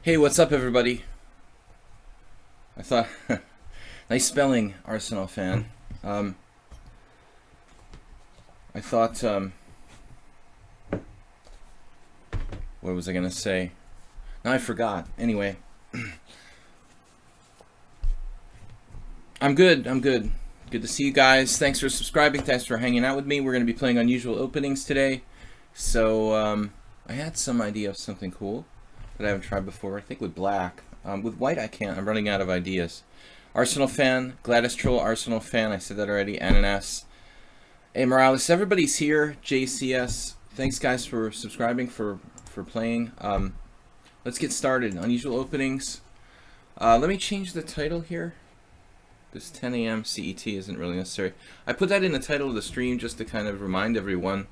Hey, what's up, everybody? I thought, nice spelling, Arsenal fan. I thought, what was I gonna say? Now I forgot. Anyway, I'm good. Good to see you guys. Thanks for subscribing. Thanks for hanging out with me. We're gonna be playing Unusual Openings today. So, I had some idea of something cool that I haven't tried before. I think with black. With white, I can't. I'm running out of ideas. Arsenal fan, Gladys Troll, Arsenal fan. I said that already. Ananas. Hey, Morales. Everybody's here. JCS. Thanks, guys, for subscribing, for playing. Let's get started. Unusual Openings. Let me change the title here. This 10 a.m. CET isn't really necessary. I put that in the title of the stream just to kind of remind everyone.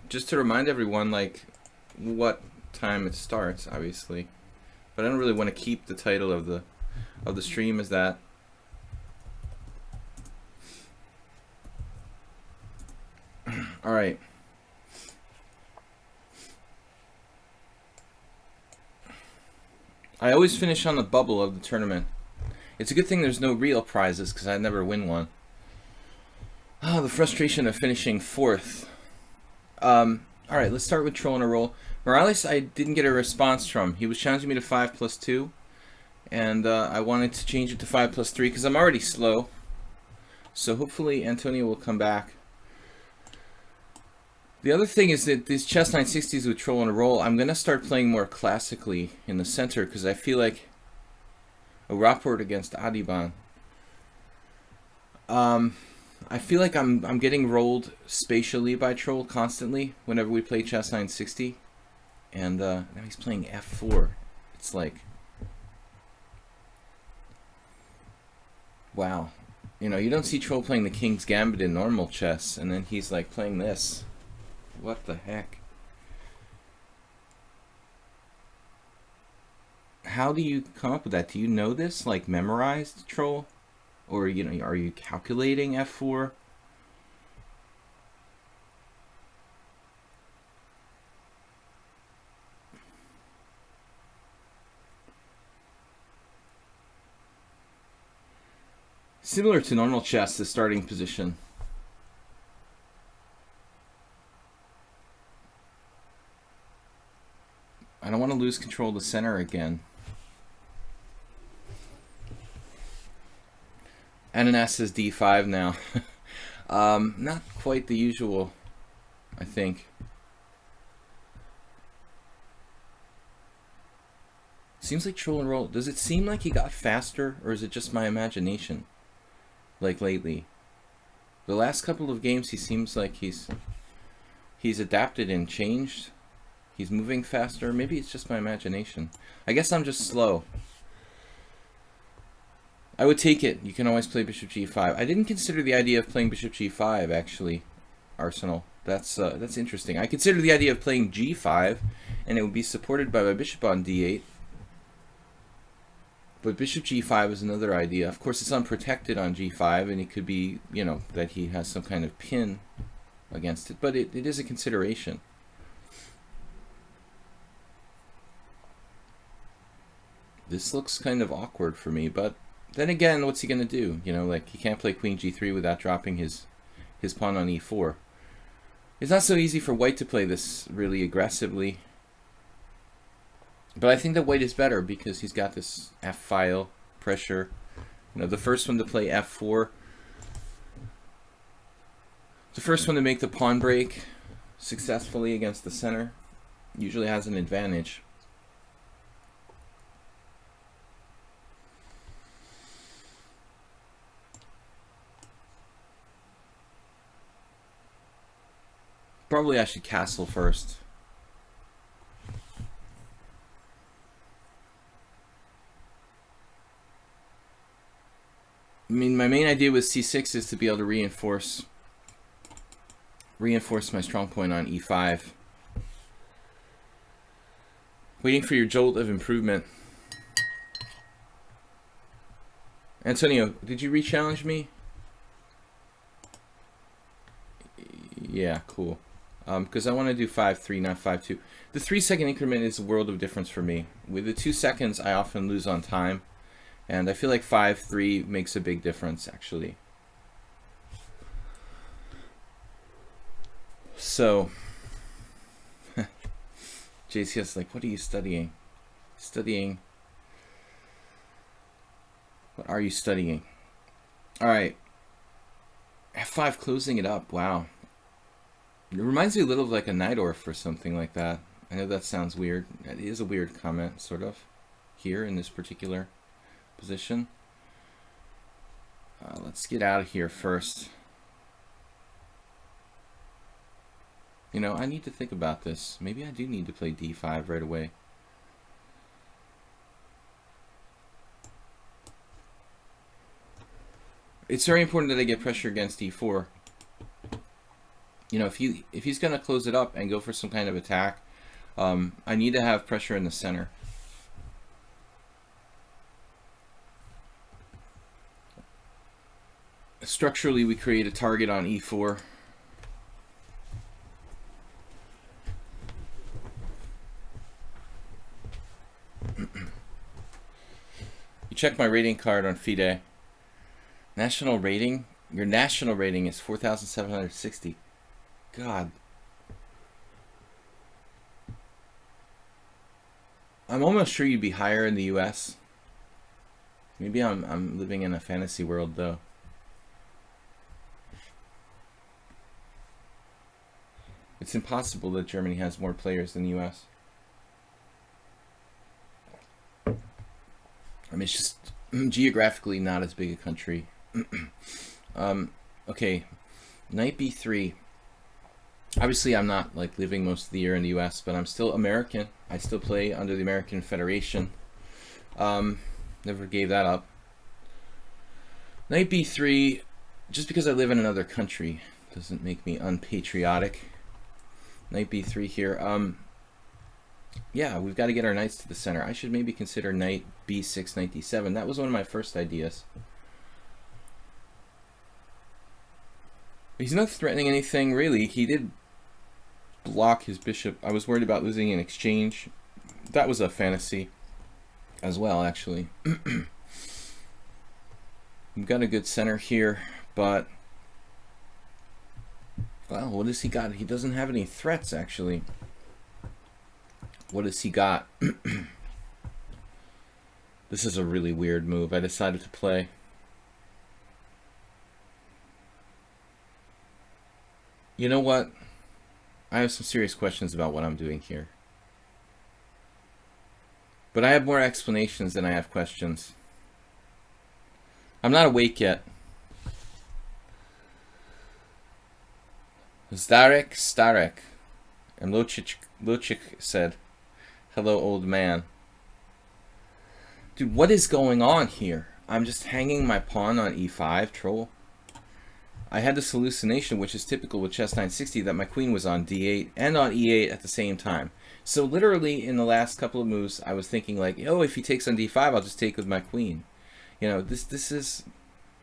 Just to remind everyone, like, what time it starts, obviously. But I don't really want to keep the title of the stream as that. All right. I always finish on the bubble of the tournament. It's a good thing there's no real prizes because I'd never win one. Oh, the frustration of finishing fourth. All right, let's start with Troll in a Roll. Morales, I didn't get a response from. He was challenging me to 5+2, and I wanted to change it to 5+3 because I'm already slow. So hopefully Antonio will come back. The other thing is that these chess 960s with Troll in a Roll, I'm going to start playing more classically in the center because I feel like a Rapport against Adiban. I feel like I'm getting rolled spatially by Troll constantly whenever we play chess 960. And now he's playing f4. It's like, wow. You know, you don't see Troll playing the King's Gambit in normal chess, and then he's like playing this. What the heck? How do you come up with that? Do you know this, like, memorized, Troll? Or, you know, are you calculating f4? Similar to normal chess, the starting position. I don't want to lose control of the center again. Ananas says d5 now. Not quite the usual, I think. Seems like Troll and Roll. Does it seem like he got faster, or is it just my imagination? Like lately, the last couple of games, he seems like he's adapted and changed. He's moving faster. Maybe it's just my imagination. I guess I'm just slow. I would take it. You can always play Bishop G5. I didn't consider the idea of playing Bishop G5, actually, Arsenal. That's interesting. I consider the idea of playing G5, and it would be supported by my bishop on D8. But Bishop G5 is another idea. Of course, it's unprotected on G5, and it could be, you know, that he has some kind of pin against it. But it is a consideration. This looks kind of awkward for me, but then again, what's he going to do? You know, like, he can't play Queen G3 without dropping his pawn on E4. It's not so easy for white to play this really aggressively. But I think that white is better because he's got this F-file pressure. You know, the first one to play F4. The first one to make the pawn break successfully against the center usually has an advantage. Probably I should castle first. I mean, my main idea with C6 is to be able to reinforce my strong point on E5. Waiting for your jolt of improvement. Antonio, did you re-challenge me? Yeah, cool. because I want to do 5-3, not 5-2. The 3-second increment is a world of difference for me. With the 2 seconds, I often lose on time, and I feel like 5-3 makes a big difference, actually. So, JCS like, what are you studying? Studying. What are you studying? All right. F5 closing it up. Wow. It reminds me a little of like a Najdorf or something like that. I know that sounds weird. It is a weird comment, sort of, here in this particular position. Let's get out of here first. You know, I need to think about this. Maybe I do need to play d5 right away. It's very important that I get pressure against e4. You know, if he's going to close it up and go for some kind of attack, I need to have pressure in the center. Structurally, we create a target on e4. You check my rating card on FIDE. National rating? Your national rating is 4,760. God. I'm almost sure you'd be higher in the US. Maybe I'm living in a fantasy world though. It's impossible that Germany has more players than the US. I mean, it's just geographically not as big a country. Okay, knight b3. Obviously, I'm not like living most of the year in the U.S., but I'm still American. I still play under the American Federation. Never gave that up. Knight b3. Just because I live in another country doesn't make me unpatriotic. Knight b3 here. Yeah, we've got to get our knights to the center. I should maybe consider knight b6, knight d7. That was one of my first ideas. He's not threatening anything, really. He did block his bishop. I was worried about losing an exchange. That was a fantasy as well, actually. We've got a good center here, but... well, what has he got? He doesn't have any threats, actually. What has he got? This is a really weird move I decided to play. You know what? I have some serious questions about what I'm doing here. But I have more explanations than I have questions. I'm not awake yet. Starek. And Lochik said, hello, old man. Dude, what is going on here? I'm just hanging my pawn on e5, troll. I had this hallucination, which is typical with chess 960, that my queen was on d8 and on e8 at the same time. So literally in the last couple of moves, I was thinking like, oh, if he takes on d5, I'll just take with my queen. You know, this is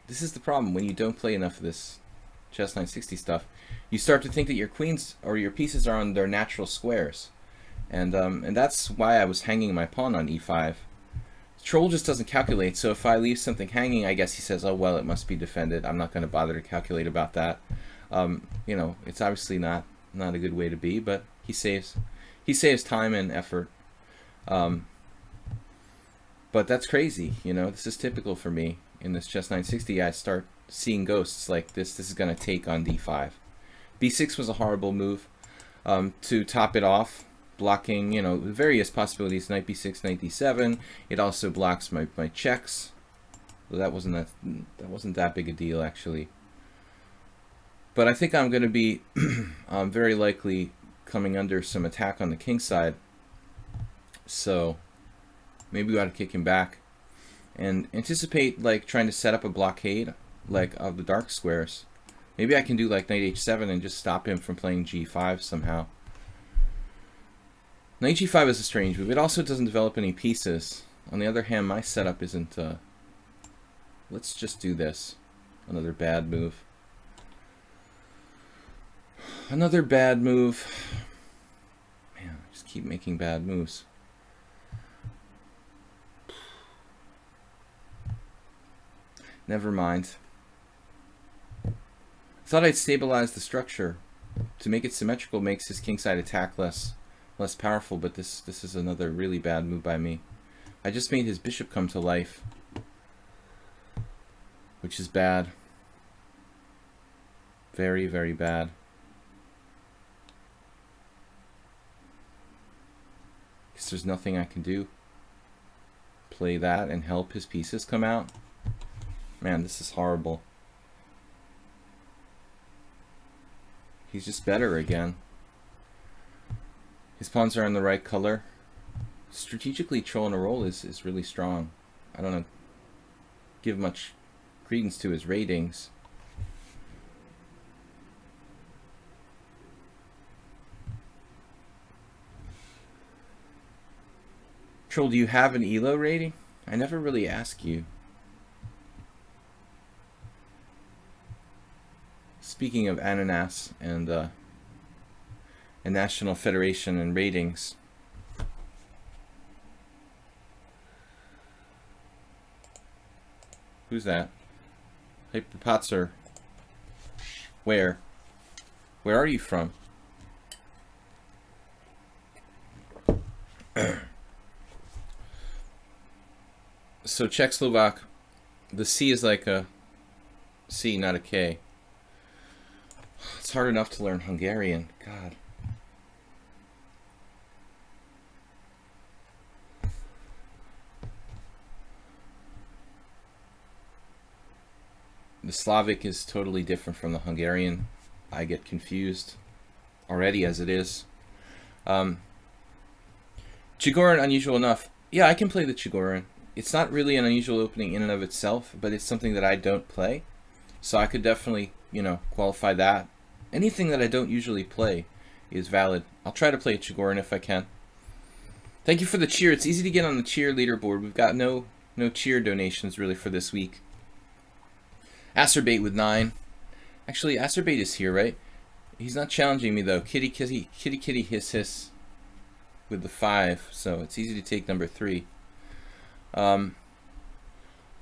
the problem when you don't play enough of this chess 960 stuff. You start to think that your queens or your pieces are on their natural squares, and that's why I was hanging my pawn on e5. Troll just doesn't calculate, so if I leave something hanging, I guess he says, oh, well, it must be defended. I'm not going to bother to calculate about that. You know, it's obviously not a good way to be, but he saves time and effort. But that's crazy, you know. This is typical for me. In this chess 960, I start seeing ghosts like this. This is going to take on d5. b6 was a horrible move. To top it off, blocking, you know, various possibilities. Knight b6, knight d7. It also blocks my checks. Well, that wasn't that big a deal, actually. But I think I'm going to be very likely coming under some attack on the king side. So maybe we ought to kick him back and anticipate like trying to set up a blockade like of the dark squares. Maybe I can do like knight h7 and just stop him from playing g5 somehow. Knight g5 is a strange move. It also doesn't develop any pieces. On the other hand, my setup isn't... let's just do this. Another bad move. Another bad move. Man, I just keep making bad moves. Never mind. I thought I'd stabilize the structure. To make it symmetrical makes his kingside attack less powerful, but this is another really bad move by me. I just made his bishop come to life, which is bad. Very, very bad. Because there's nothing I can do. Play that and help his pieces come out. Man, this is horrible. He's just better again. His pawns are in the right color. Strategically, Troll in a Roll is really strong. I don't give much credence to his ratings. Troll, do you have an ELO rating? I never really ask you. Speaking of ananas and National Federation and ratings, who's that? Hyperpatzer. Where are you from? So Czechoslovak, the C is like a C, not a K. It's hard enough to learn Hungarian. God. The Slavic is totally different from the Hungarian. I get confused already as it is. Chigorin, unusual enough. Yeah, I can play the Chigorin. It's not really an unusual opening in and of itself, but it's something that I don't play. So I could definitely, qualify that. Anything that I don't usually play is valid. I'll try to play a Chigorin if I can. Thank you for the cheer. It's easy to get on the cheer leaderboard. We've got no cheer donations really for this week. Acerbate with 9. Actually, Acerbate is here, right? He's not challenging me though. Kitty hiss hiss with the 5. So it's easy to take number 3.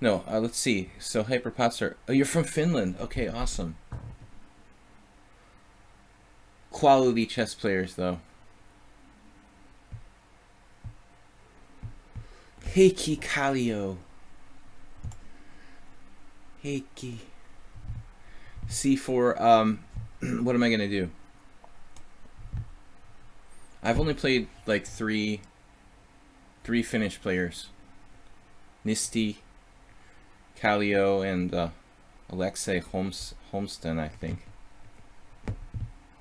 Let's see. So Hyperpatzer. Oh, you're from Finland. Okay, awesome. Quality chess players, though. Heikki Kallio. Heikki. C4. What am I gonna do? I've only played like three Finnish players. Nisti, Kallio, and Alexei Holmsten, I think.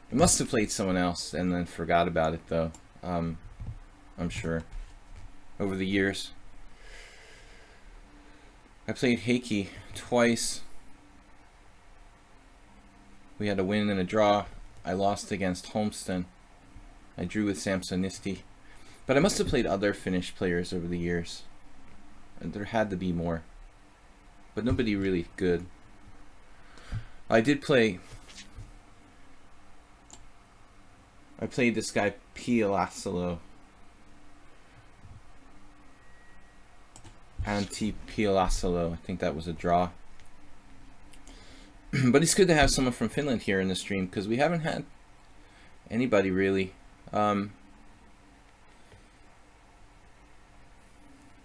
I must have played someone else and then forgot about it, though. I'm sure. Over the years. I played Heikki twice. We had a win and a draw. I lost against Holmsten. I drew with Samsonisti. But I must have played other Finnish players over the years. And there had to be more. But nobody really good. I played this guy Pielasalo. Pielasalo. I think that was a draw. But it's good to have someone from Finland here in the stream because we haven't had anybody really.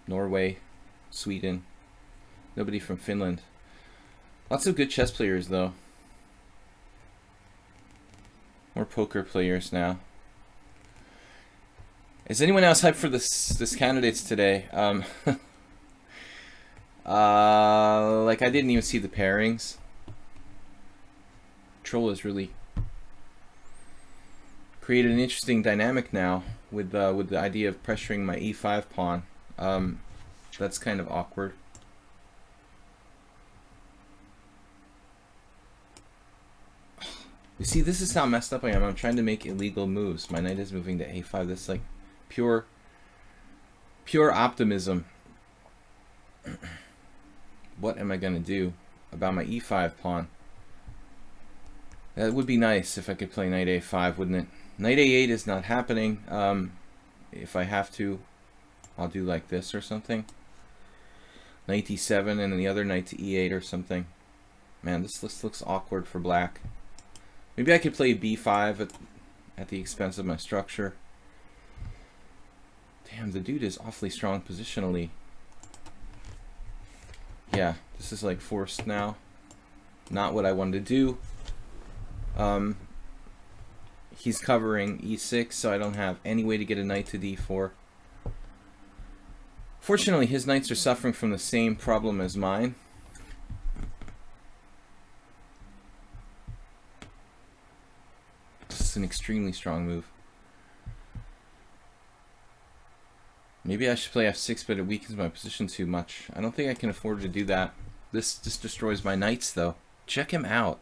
Norway, Sweden, nobody from Finland. Lots of good chess players though. More poker players now. Is anyone else hyped for this candidates today? Like I didn't even see the pairings. Troll has really created an interesting dynamic now with the idea of pressuring my e5 pawn. That's kind of awkward. You see, this is how messed up I am. I'm trying to make illegal moves. My knight is moving to a5. That's like pure optimism. What am I gonna do about my e5 pawn? That would be nice if I could play knight a5, wouldn't it? Knight a8 is not happening. If I have to, I'll do like this or something. Knight d7 and then the other knight to e8 or something. Man, this looks awkward for black. Maybe I could play b5 at the expense of my structure. Damn, the dude is awfully strong positionally. Yeah, this is like forced now. Not what I wanted to do. He's covering e6, so I don't have any way to get a knight to d4. Fortunately, his knights are suffering from the same problem as mine. This is an extremely strong move. Maybe I should play f6, but it weakens my position too much. I don't think I can afford to do that. This just destroys my knights, though. Check him out.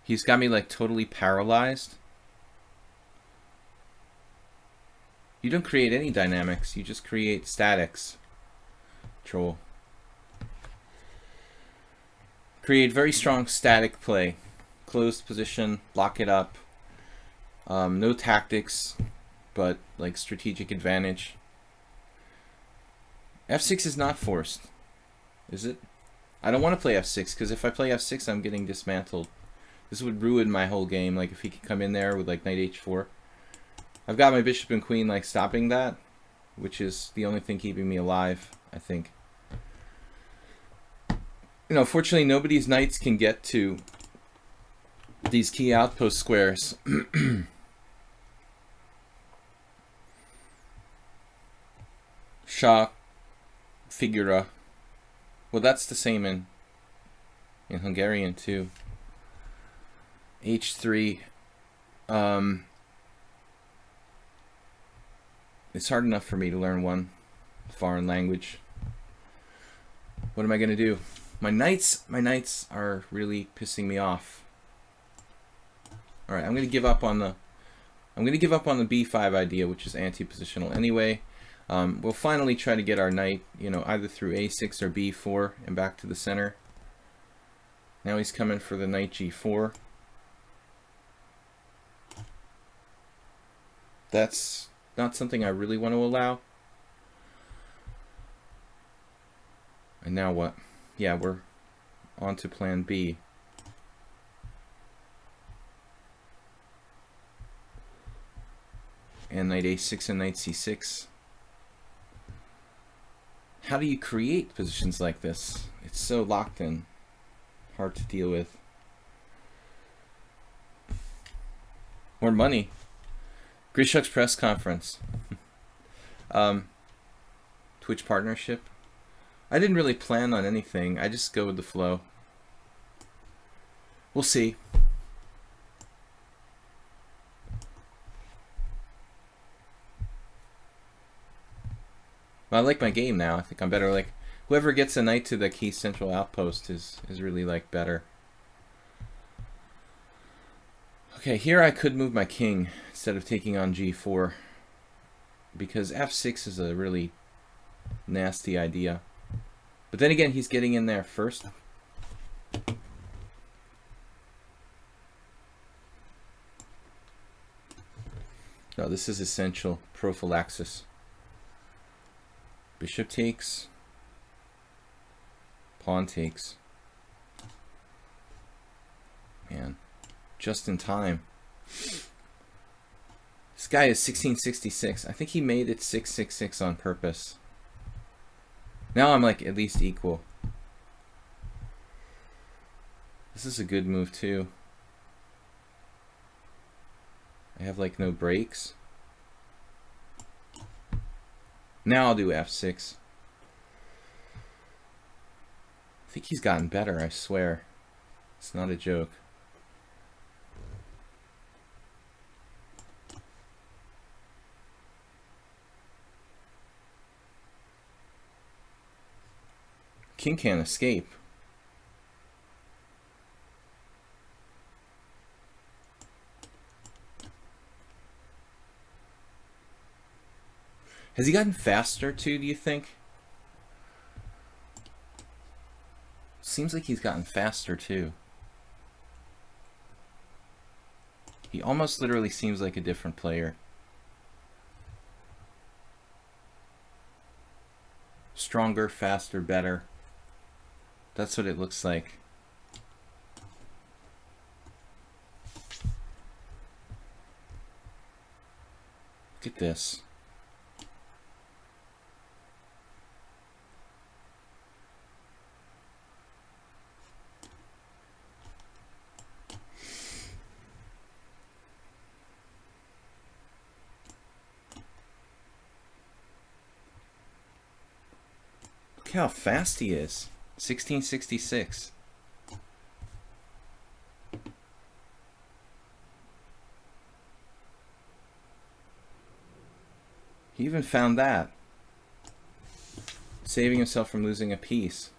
He's got me, like, totally paralyzed. You don't create any dynamics. You just create statics. Troll. Create very strong static play. Closed position. Lock it up. No tactics, but, like, strategic advantage. f6 is not forced. Is it? I don't want to play f6, because if I play f6, I'm getting dismantled. This would ruin my whole game, like if he could come in there with like knight h4. I've got my bishop and queen like stopping that, which is the only thing keeping me alive, I think. You know, fortunately nobody's knights can get to these key outpost squares. Shah, Figura. Well, that's the same in Hungarian too. H3. It's hard enough for me to learn one foreign language. What am I gonna do? My knights are really pissing me off. All right, I'm gonna give up on the b5 idea, which is anti-positional anyway. We'll finally try to get our knight, you know, either through a6 or b4 and back to the center. Now he's coming for the knight g4. That's not something I really want to allow. And now what? Yeah, we're on to plan B. And knight a6 and knight c6. How do you create positions like this? It's so locked in. Hard to deal with. More money. Grishuk's press conference. Twitch partnership. I didn't really plan on anything. I just go with the flow. We'll see. Well, I like my game now. I think I'm better. Like whoever gets a knight to the key central outpost is really like better. Okay, here I could move my king instead of taking on g4 because f6 is a really nasty idea. But then again, he's getting in there first. No, this is essential prophylaxis. Bishop takes. Pawn takes. Man. Just in time. This guy is 1666. I think he made it 666 on purpose. Now I'm like at least equal. This is a good move too. I have like no breaks. Now I'll do f6. I think he's gotten better, I swear. It's not a joke. King can't escape. Has he gotten faster too, do you think? Seems like he's gotten faster too. He almost literally seems like a different player. Stronger, faster, better. That's what it looks like. Look at this. Look how fast he is. 1666. He even found that. Saving himself from losing a piece.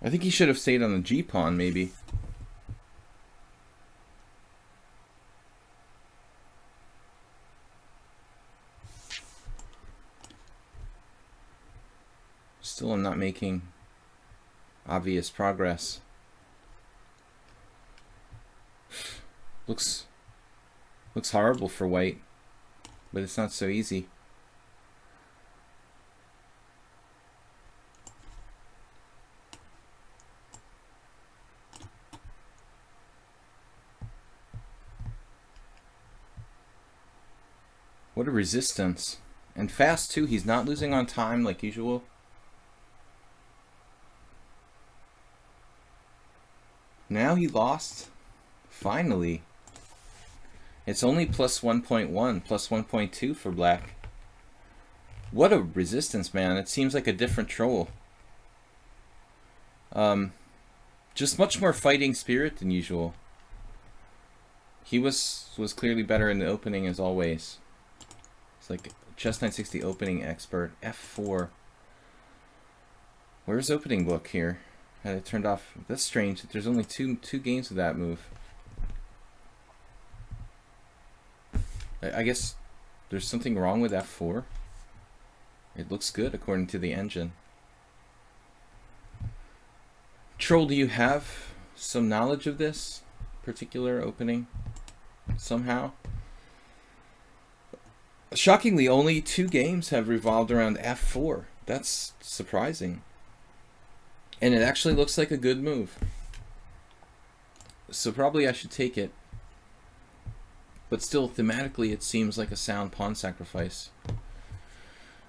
I think he should have stayed on the G-pawn, maybe. Still, I'm not making obvious progress. Looks horrible for white, but it's not so easy. What a resistance. And fast too. He's not losing on time like usual. Now he lost. Finally. It's only plus 1.1, plus 1.2 for black. What a resistance, man. It seems like a different troll. Just much more fighting spirit than usual. He was clearly better in the opening as always. It's like chess 960 opening expert. F4. Where's opening book here? Had it turned off. That's strange that there's only two games of that move. I guess there's something wrong with F4. It looks good according to the engine. Troll, do you have some knowledge of this particular opening somehow? Shockingly, only 2 games have revolved around F4. That's surprising. And it actually looks like a good move. So probably I should take it. But still, thematically, it seems like a sound pawn sacrifice.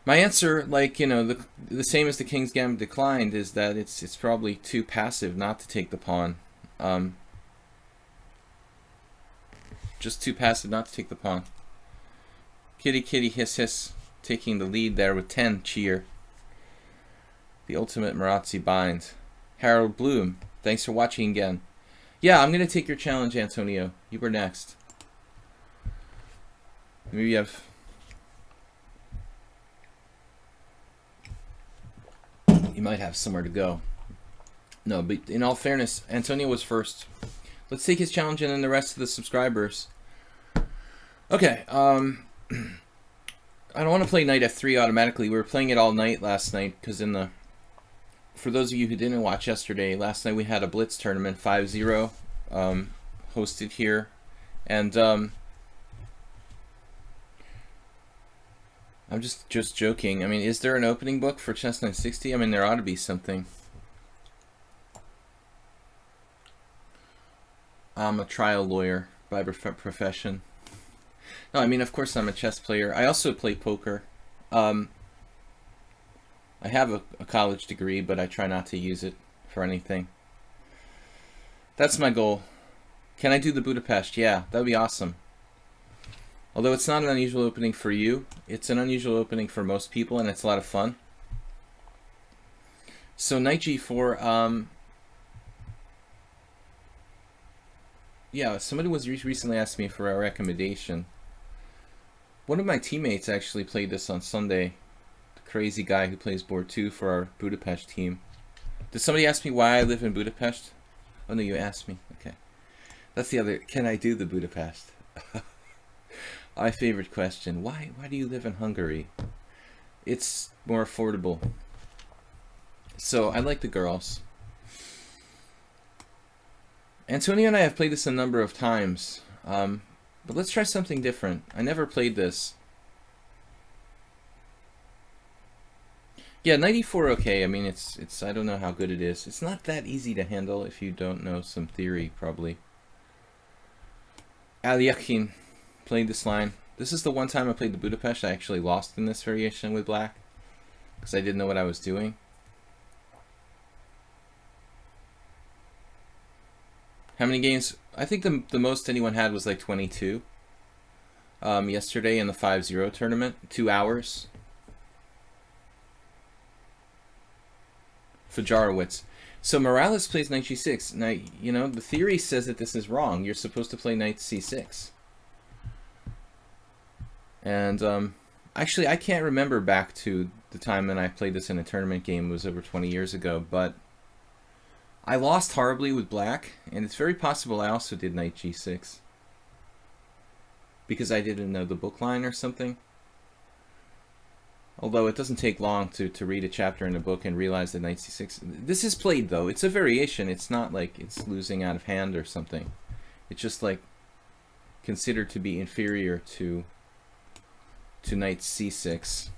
My answer, like, you know, the same as the King's Gambit declined, is that it's probably too passive not to take the pawn. Just too passive not to take the pawn. Kitty kitty hiss hiss, taking the lead there with 10 cheer. The ultimate Marazzi bind. Harold Bloom, thanks for watching again. Yeah, I'm gonna take your challenge, Antonio. You were next. Maybe you have. You might have somewhere to go. No, but in all fairness, Antonio was first. Let's take his challenge and then the rest of the subscribers. Okay, I don't want to play knight f3 automatically. We were playing it all night last night because in the... For those of you who didn't watch yesterday, last night we had a blitz tournament, 5-0, hosted here. And I'm just joking. I mean, is there an opening book for chess 960? I mean, there ought to be something. I'm a trial lawyer by profession. No, I mean, of course I'm a chess player. I also play poker. I have a college degree, but I try not to use it for anything. That's my goal. Can I do the Budapest? Yeah, that would be awesome. Although it's not an unusual opening for you, it's an unusual opening for most people, and it's a lot of fun. So knight g4. Yeah, somebody was recently asked me for a recommendation. One of my teammates actually played this on Sunday. The crazy guy who plays board 2 for our Budapest team. Did somebody ask me why I live in Budapest? Oh no, you asked me. Okay. That's the other. Can I do the Budapest? My favorite question. Why do you live in Hungary? It's more affordable. So I like the girls. Antonio and I have played this a number of times. But let's try something different. I never played this. Yeah, knight e4 okay. I mean, it's I don't know how good it is. It's not that easy to handle if you don't know some theory, probably. Aliakin played this line. This is the one time I played the Budapest. I actually lost in this variation with black because I didn't know what I was doing. How many games? I think the most anyone had was like 22. Yesterday in the 5-0 tournament, 2 hours. Fajarowicz. So Morales plays knight g6. Now, you know, the theory says that this is wrong. You're supposed to play knight c6. And actually, I can't remember back to the time when I played this in a tournament game. It was over 20 years ago, but I lost horribly with black, and it's very possible I also did knight g6 because I didn't know the book line or something. Although it doesn't take long to read a chapter in a book and realize that knight c6... This is played, though. It's a variation. It's not like it's losing out of hand or something. It's just like considered to be inferior to knight c6.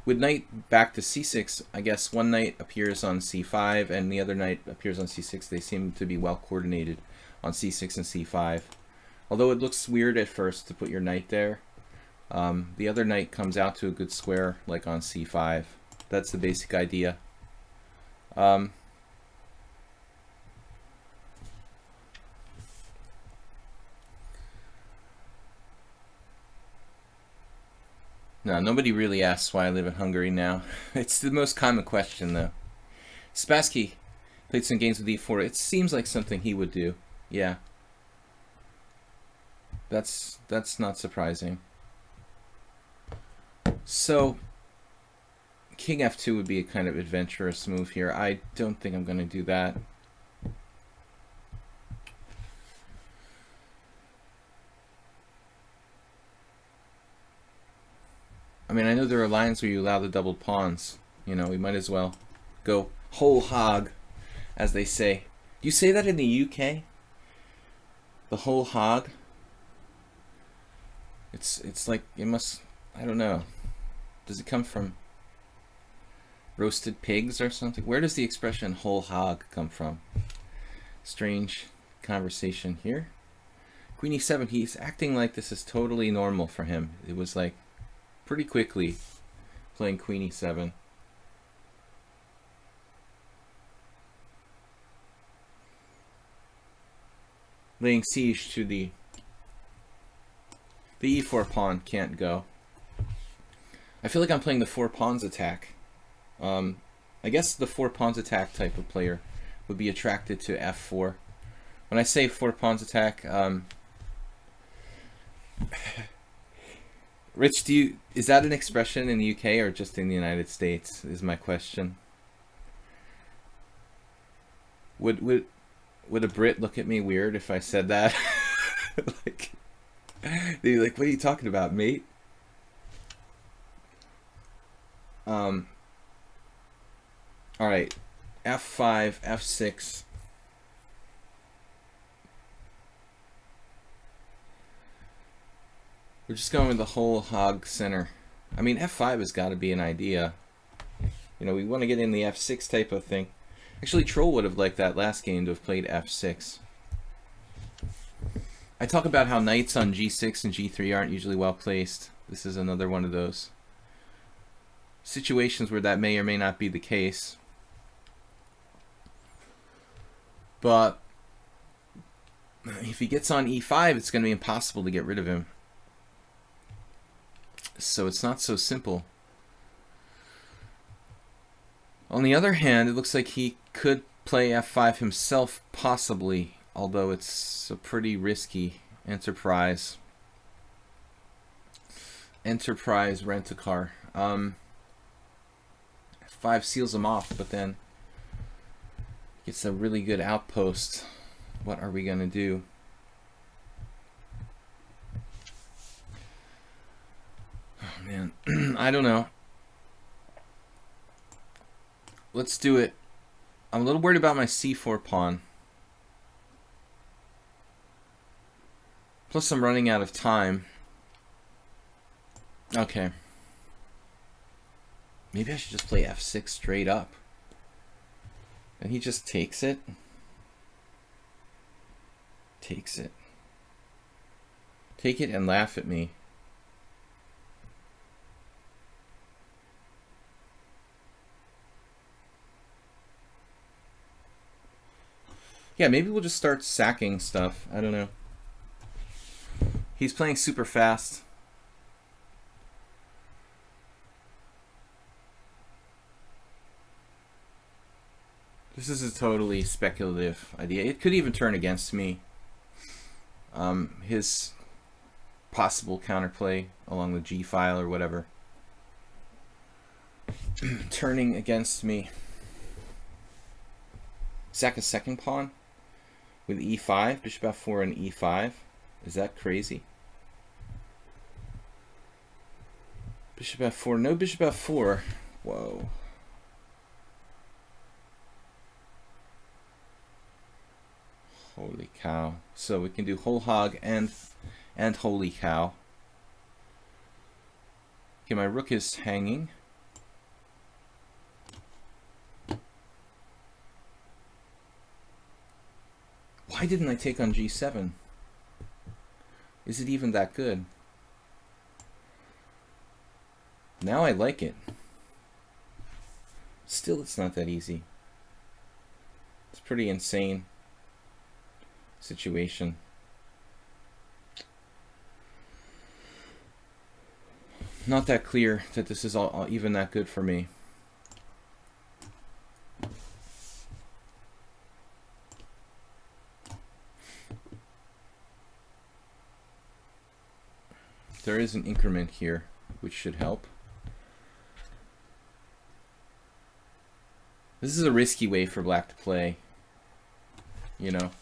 With knight back to c6, I guess one knight appears on c5 and the other knight appears on c6. They seem to be well coordinated on c6 and c5. Although it looks weird at first to put your knight there. The other knight comes out to a good square, like on c5. That's the basic idea. No, nobody really asks why I live in Hungary now. It's the most common question, though. Spassky played some games with e4. It seems like something he would do. Yeah. That's not surprising. So, king f2 would be a kind of adventurous move here. I don't think I'm going to do that. I mean, I know there are lines where you allow the doubled pawns. You know, we might as well go whole hog, as they say. Do you say that in the UK? The whole hog? It's like, it must, I don't know. Does it come from roasted pigs or something? Where does the expression whole hog come from? Strange conversation here. Queen e7, he's acting like this is totally normal for him. It was like pretty quickly playing queen e7. Laying siege to the e4 pawn can't go. I feel like I'm playing the 4 pawns attack. I guess the 4 pawns attack type of player would be attracted to f4. When I say 4 pawns attack, Rich, is that an expression in the UK or just in the United States? Is my question. Would a Brit look at me weird if I said that? Like, they'd be like, "What are you talking about, mate?" All right, f5, f6. We're just going with the whole hog center. I mean, f5 has got to be an idea. You know, we want to get in the f6 type of thing. Actually, Troll would have liked that last game to have played f6. I talk about how knights on g6 and g3 aren't usually well placed. This is another one of those situations where that may or may not be the case. But if he gets on e5, it's going to be impossible to get rid of him. So it's not so simple. On the other hand, it looks like he could play f5 himself, possibly, although it's a pretty risky enterprise. Enterprise rent-a-car. F5 seals him off, but then gets a really good outpost. What are we gonna do? Oh man, I don't know. Let's do it. I'm a little worried about my c4 pawn. Plus I'm running out of time. Okay. Maybe I should just play f6 straight up. And he just takes it. Takes it. Take it and laugh at me. Yeah, maybe we'll just start sacking stuff. I don't know. He's playing super fast. This is a totally speculative idea. It could even turn against me. His possible counterplay along the G file or whatever. Turning against me. Sack a second pawn with e5, bishop f4 and e5. Is that crazy? Bishop f4, no bishop f4. Whoa. Holy cow. So we can do whole hog and holy cow. Okay, my rook is hanging. Why didn't I take on g7? Is it even that good? Now I like it. Still, it's not that easy. It's pretty insane situation. Not that clear that this is all even that good for me. There is an increment here, which should help. This is a risky way for black to play, you know.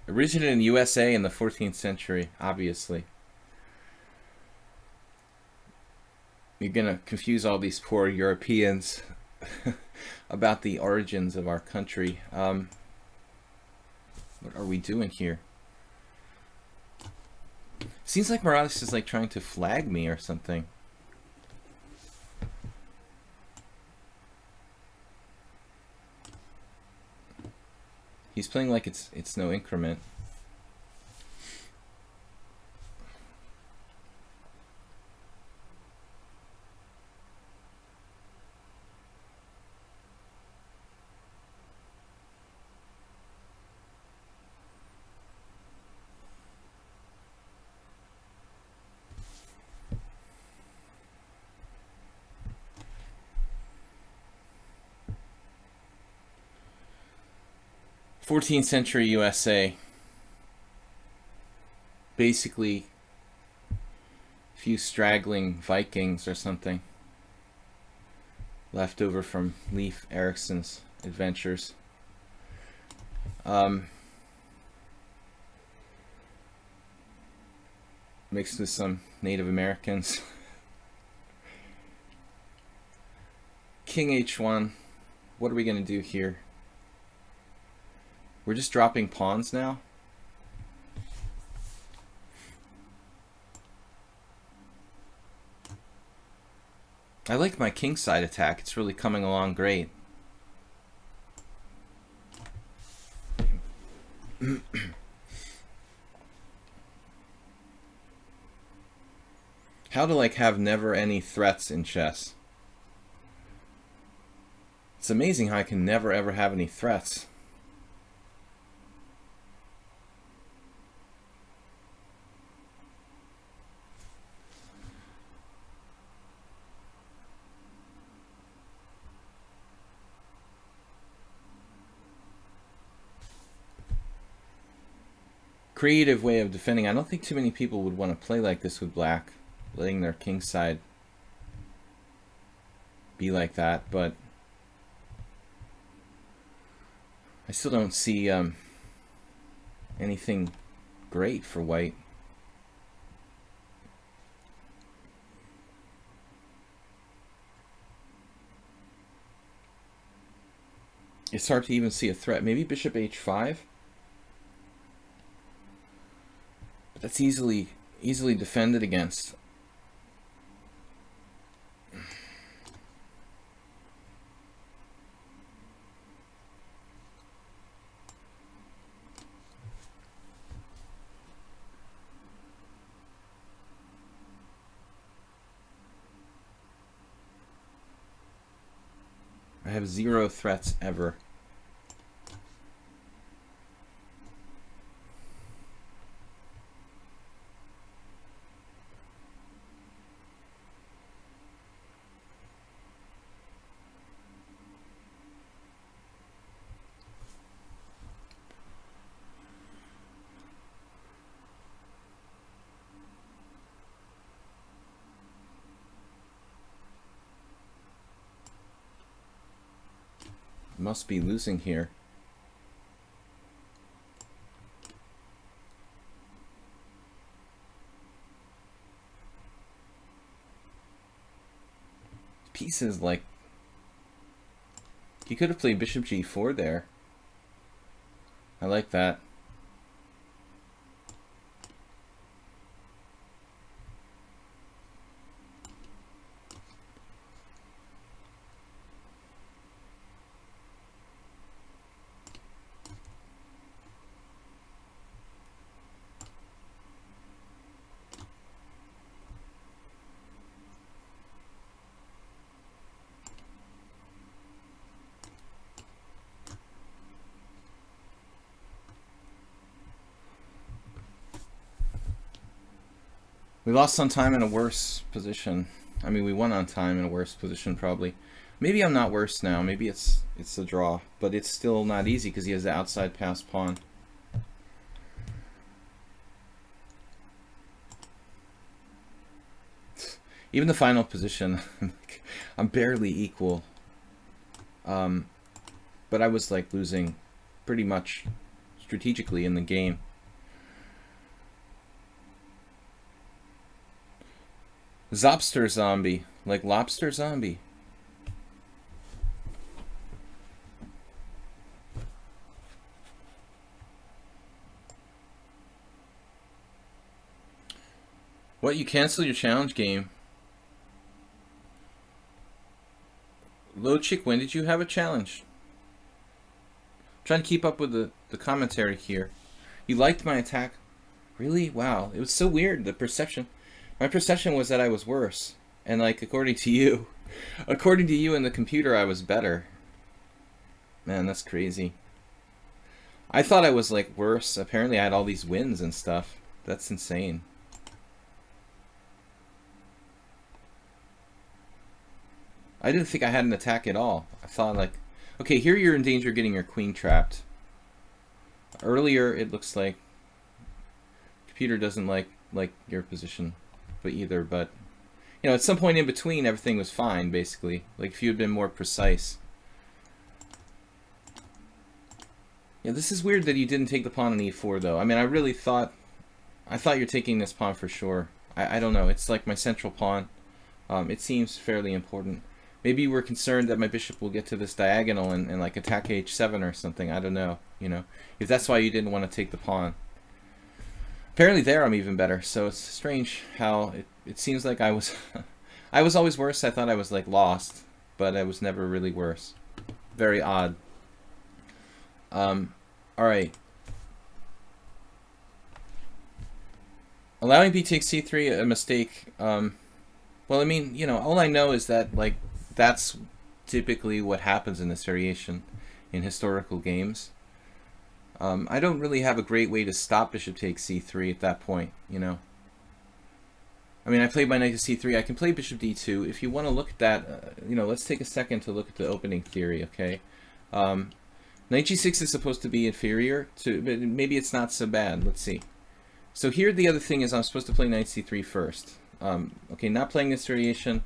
Originated in USA in the 14th century, obviously. You're gonna confuse all these poor Europeans about the origins of our country. What are we doing here? Seems like Morales is like trying to flag me or something. He's playing like it's no increment. '14th century USA. Basically, a few straggling Vikings or something left over from Leif Erikson's adventures. Mixed with some Native Americans. King h1. What are we going to do here? We're just dropping pawns now. I like my kingside attack. It's really coming along great. How to like have never any threats in chess. It's amazing how I can never ever have any threats. creative way of defending. I don't think too many people would want to play like this with black, letting their king side be like that, but I still don't see anything great for white. It's hard to even see a threat. Maybe bishop h5, but that's easily defended against. I have 0 threats ever. Must be losing here. Pieces like he could have played bishop g4 there. I like that. We lost on time in a worse position. I mean, we won on time in a worse position, probably. Maybe I'm not worse now. Maybe it's a draw. But it's still not easy because he has the outside pass pawn. Even the final position, I'm barely equal. But I was like losing pretty much strategically in the game. Zopster zombie, like lobster zombie. What, you cancel your challenge game? Low Chick, when did you have a challenge? I'm trying to keep up with the commentary here. You liked my attack? Really? Wow, it was so weird, the perception. My perception was that I was worse, and like according to you and the computer, I was better. Man, that's crazy. I thought I was like worse. Apparently I had all these wins and stuff. That's insane. I didn't think I had an attack at all. I thought like, okay, here you're in danger of getting your queen trapped. Earlier it looks like computer doesn't like your position. But either, but you know, at some point in between, everything was fine, basically. Like if you had been more precise. Yeah, this is weird that you didn't take the pawn on e4, though. I mean, I really thought, you're taking this pawn for sure. I don't know. It's like my central pawn. It seems fairly important. Maybe you were concerned that my bishop will get to this diagonal and like attack h7 or something. I don't know. You know, if that's why you didn't want to take the pawn. Apparently there I'm even better, so it's strange how it seems like I was I was always worse. I thought I was like lost, but I was never really worse. Very odd. Alright. Allowing b takes c3 a mistake. Well, I mean, you know, all I know is that like that's typically what happens in this variation in historical games. I don't really have a great way to stop bishop takes c3 at that point, you know. I mean, I played my knight to c3. I can play bishop d2. If you want to look at that, you know, let's take a second to look at the opening theory, okay? Knight g6 is supposed to be inferior to, but maybe it's not so bad. Let's see. So here the other thing is I'm supposed to play knight c3 first. Okay, not playing this variation.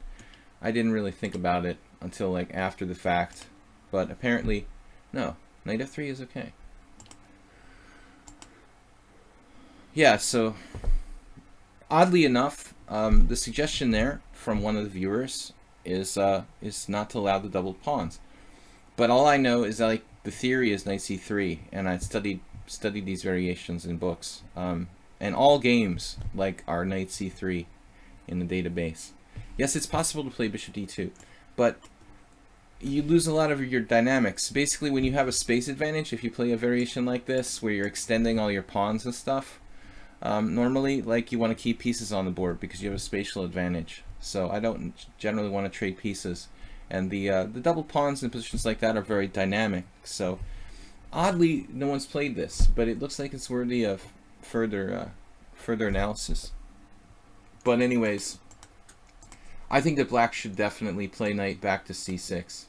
I didn't really think about it until like after the fact, but apparently, no, knight f3 is okay. Yeah, so oddly enough, the suggestion there from one of the viewers is not to allow the doubled pawns. But all I know is that like the theory is knight c3, and I studied these variations in books. And all games like are knight c3 in the database. Yes, it's possible to play bishop d2, but you lose a lot of your dynamics. Basically, when you have a space advantage, if you play a variation like this where you're extending all your pawns and stuff, normally like you want to keep pieces on the board because you have a spatial advantage. So I don't generally want to trade pieces, and the double pawns in positions like that are very dynamic. So oddly, no one's played this, but it looks like it's worthy of further analysis. But anyways, I think that black should definitely play knight back to c6.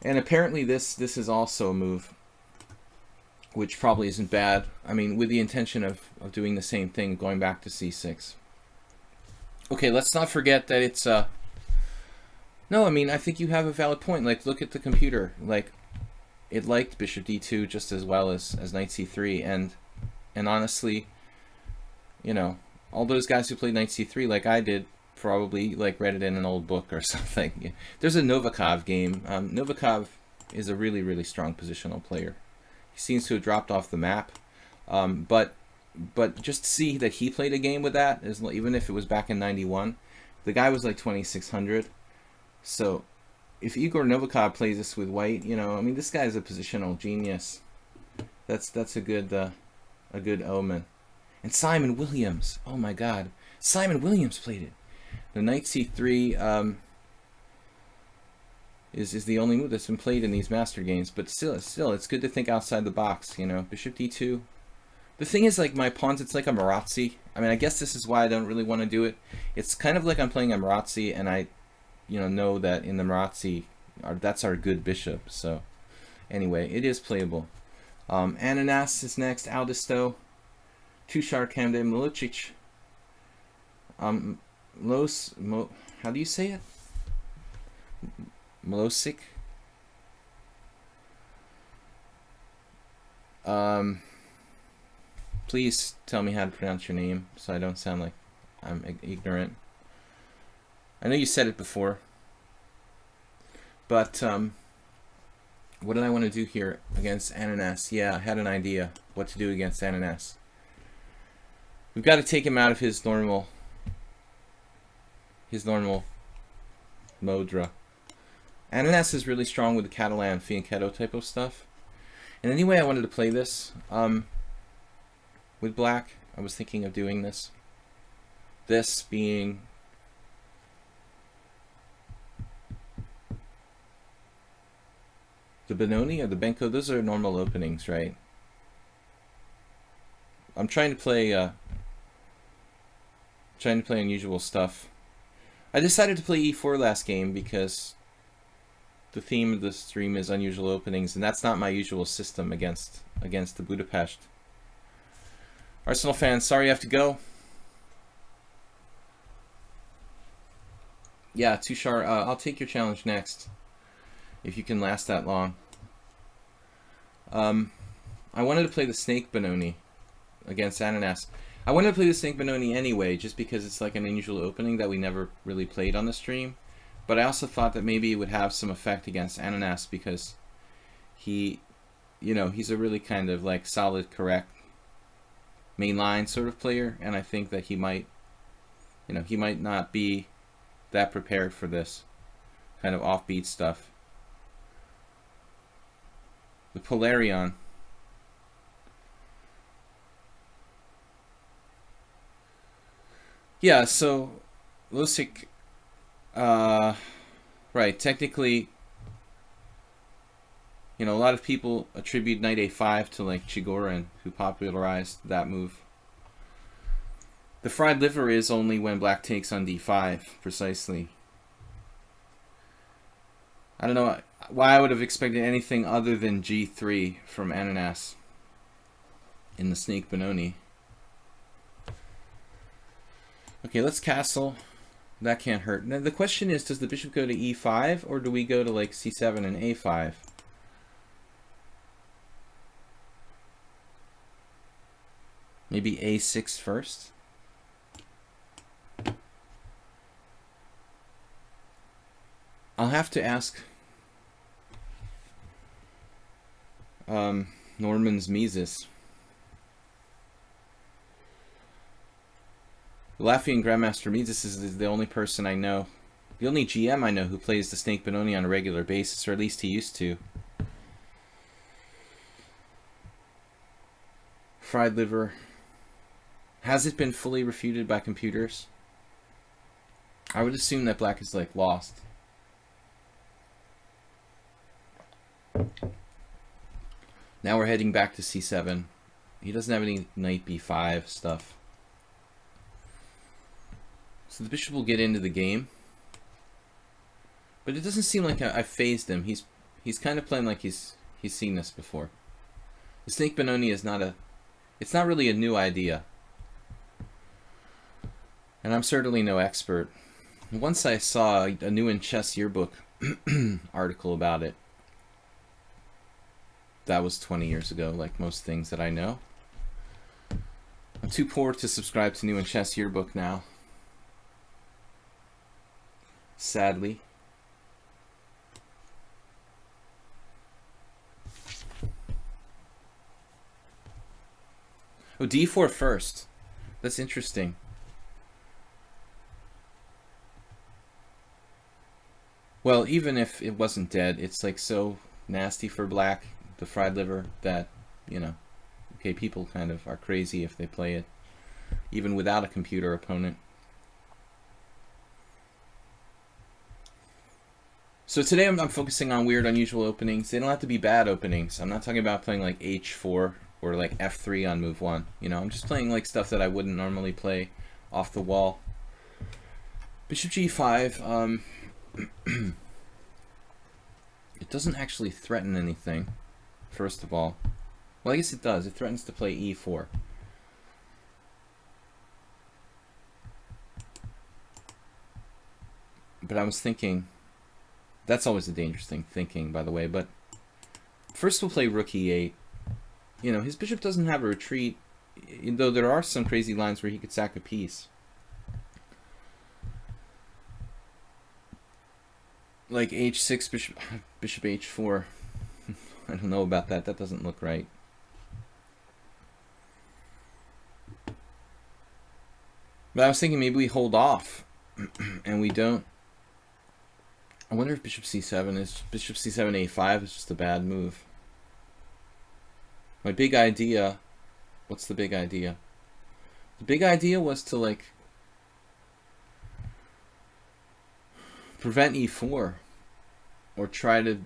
And apparently this is also a move, which probably isn't bad. I mean, with the intention of doing the same thing, going back to c6. Okay, let's not forget that it's no, I mean, I think you have a valid point. Like, look at the computer. Like, it liked bishop d2 just as well as knight c3, and honestly, you know, all those guys who played knight c3 like I did probably like read it in an old book or something. There's a Novikov game. Novikov is a really, really strong positional player. He seems to have dropped off the map, but just see that he played a game with that, even if it was back in '91. The guy was like 2600. So if Igor Novikov plays this with white, you know, I mean, this guy is a positional genius. That's a good omen. And Simon Williams, oh my God, Simon Williams played it. The knight c3 is the only move that's been played in these master games, but still, it's good to think outside the box. You know, bishop d2. The thing is, like, my pawns, it's like a Marazzi. I mean, I guess this is why I don't really want to do it. It's kind of like I'm playing a Marazzi, and I, know that in the Marazzi, that's our good bishop. So, anyway, it is playable. Ananas is next. Aldisto. Tushar Kamde Milicic. How do you say it? Milosic. Please tell me how to pronounce your name so I don't sound like I'm ignorant. I know you said it before, but what did I want to do here against Ananas? Yeah, I had an idea what to do against Ananas. We've got to take him out of his normal modra. Ananas is really strong with the Catalan fianchetto type of stuff. And anyway, I wanted to play this with black. I was thinking of doing this. This being the Benoni or the Benko. Those are normal openings, right? I'm trying to play unusual stuff. I decided to play e4 last game because the theme of the stream is unusual openings, and that's not my usual system against the Budapest. Arsenal fans, sorry you have to go. Yeah, Tushar, I'll take your challenge next, if you can last that long. I wanted to play the Snake Benoni against Ananas. I wanted to play the Snake Benoni anyway, just because it's like an unusual opening that we never really played on the stream. But I also thought that maybe it would have some effect against Ananas because he, he's a really kind of like solid, correct mainline sort of player, and I think that he might not be that prepared for this kind of offbeat stuff. The Polarion. Yeah, so Losik, right, technically, a lot of people attribute knight a5 to like Chigorin, who popularized that move. The fried liver is only when black takes on d5, precisely. I don't know, Why I would have expected anything other than G3 from Ananas in the Snake Benoni. Okay, let's castle. That can't hurt. Now the question is, does the bishop go to E5 or do we go to like C7 and A5? Maybe A6 first? I'll have to ask Norman's Mises. Latvian Grandmaster Mises is the only person I know, the only GM I know who plays the Snake Benoni on a regular basis, or at least he used to. Fried liver. Has it been fully refuted by computers? I would assume that black is like lost. Now we're heading back to C7. He doesn't have any knight B5 stuff. So the bishop will get into the game. But it doesn't seem like I phased him. He's kind of playing like he's seen this before. The Snake Benoni is not it's not really a new idea. And I'm certainly no expert. Once I saw a New in Chess Yearbook article about it. That was 20 years ago, like most things that I know. I'm too poor to subscribe to New in Chess Yearbook now. Sadly. Oh, D4 first. That's interesting. Well, even if it wasn't dead, it's like so nasty for black, the fried liver, that, you know, okay, people kind of are crazy if they play it, even without a computer opponent. So today I'm focusing on weird, unusual openings. They don't have to be bad openings. I'm not talking about playing like H4 or like F3 on move 1. You know, I'm just playing like stuff that I wouldn't normally play off the wall. Bishop G5. It doesn't actually threaten anything, first of all. Well, I guess it does. It threatens to play E4. But I was thinking, that's always a dangerous thing, thinking, by the way, but first we'll play rook E8. You know, his bishop doesn't have a retreat, though there are some crazy lines where he could sack a piece. Like H6, bishop H4. I don't know about that. That doesn't look right. But I was thinking maybe we hold off and we don't. I wonder if bishop C7 is bishop C7 A5 is just a bad move. My big idea, what's the big idea? The big idea was to like prevent E4 or try to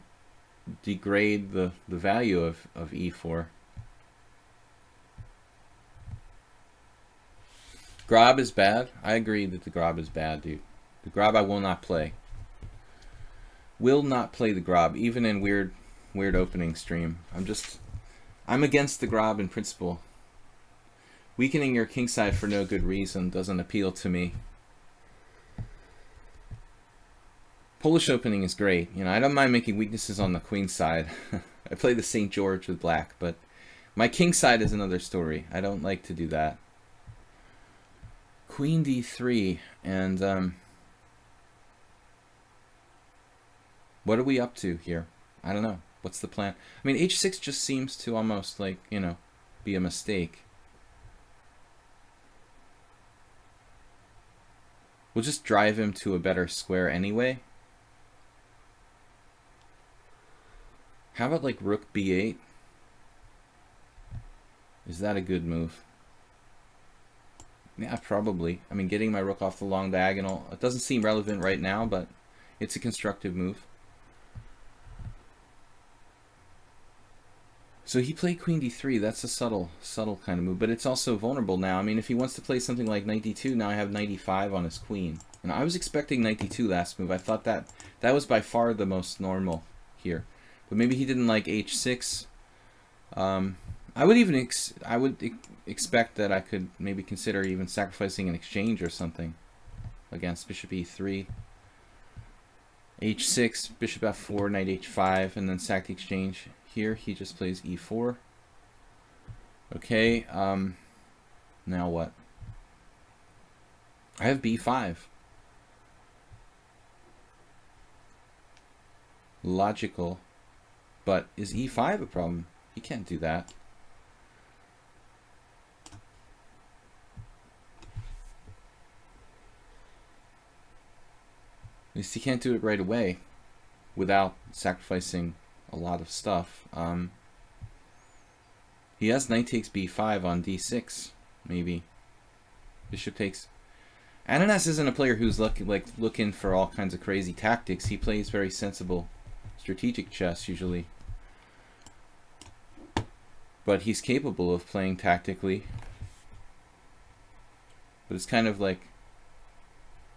degrade the value of E4. Grob is bad. I agree that the Grob is bad, dude. The Grob I will not play. Will not play the Grob, even in weird opening stream. I'm against the Grob in principle. Weakening your kingside for no good reason doesn't appeal to me. Polish opening is great. You know, I don't mind making weaknesses on the queen side. I play the St. George with black, but my king side is another story. I don't like to do that. Queen D3, and what are we up to here? I don't know. What's the plan? I mean, H6 just seems to almost like, you know, be a mistake. We'll just drive him to a better square anyway. How about like rook B8? Is that a good move? Yeah, probably. I mean, getting my rook off the long diagonal, it doesn't seem relevant right now, but it's a constructive move. So he played queen d3. That's a subtle kind of move, but it's also vulnerable now. I mean, if he wants to play something like knight d2, now I have knight e5 on his queen. And I was expecting knight d2 last move. I thought that was by far the most normal here. But maybe he didn't like h6. I would even expect that I could maybe consider even sacrificing an exchange or something against bishop e3, h6, bishop f4, knight h5, and then sack the exchange. Here he just plays e4. Okay, now what? I have b5. Logical, but is e5 a problem? He can't do that. At least he can't do it right away without sacrificing a lot of stuff. He has knight takes b5 on d6, maybe. Bishop takes. Ananas isn't a player who's looking for all kinds of crazy tactics. He plays very sensible, strategic chess usually. But he's capable of playing tactically. But it's kind of like,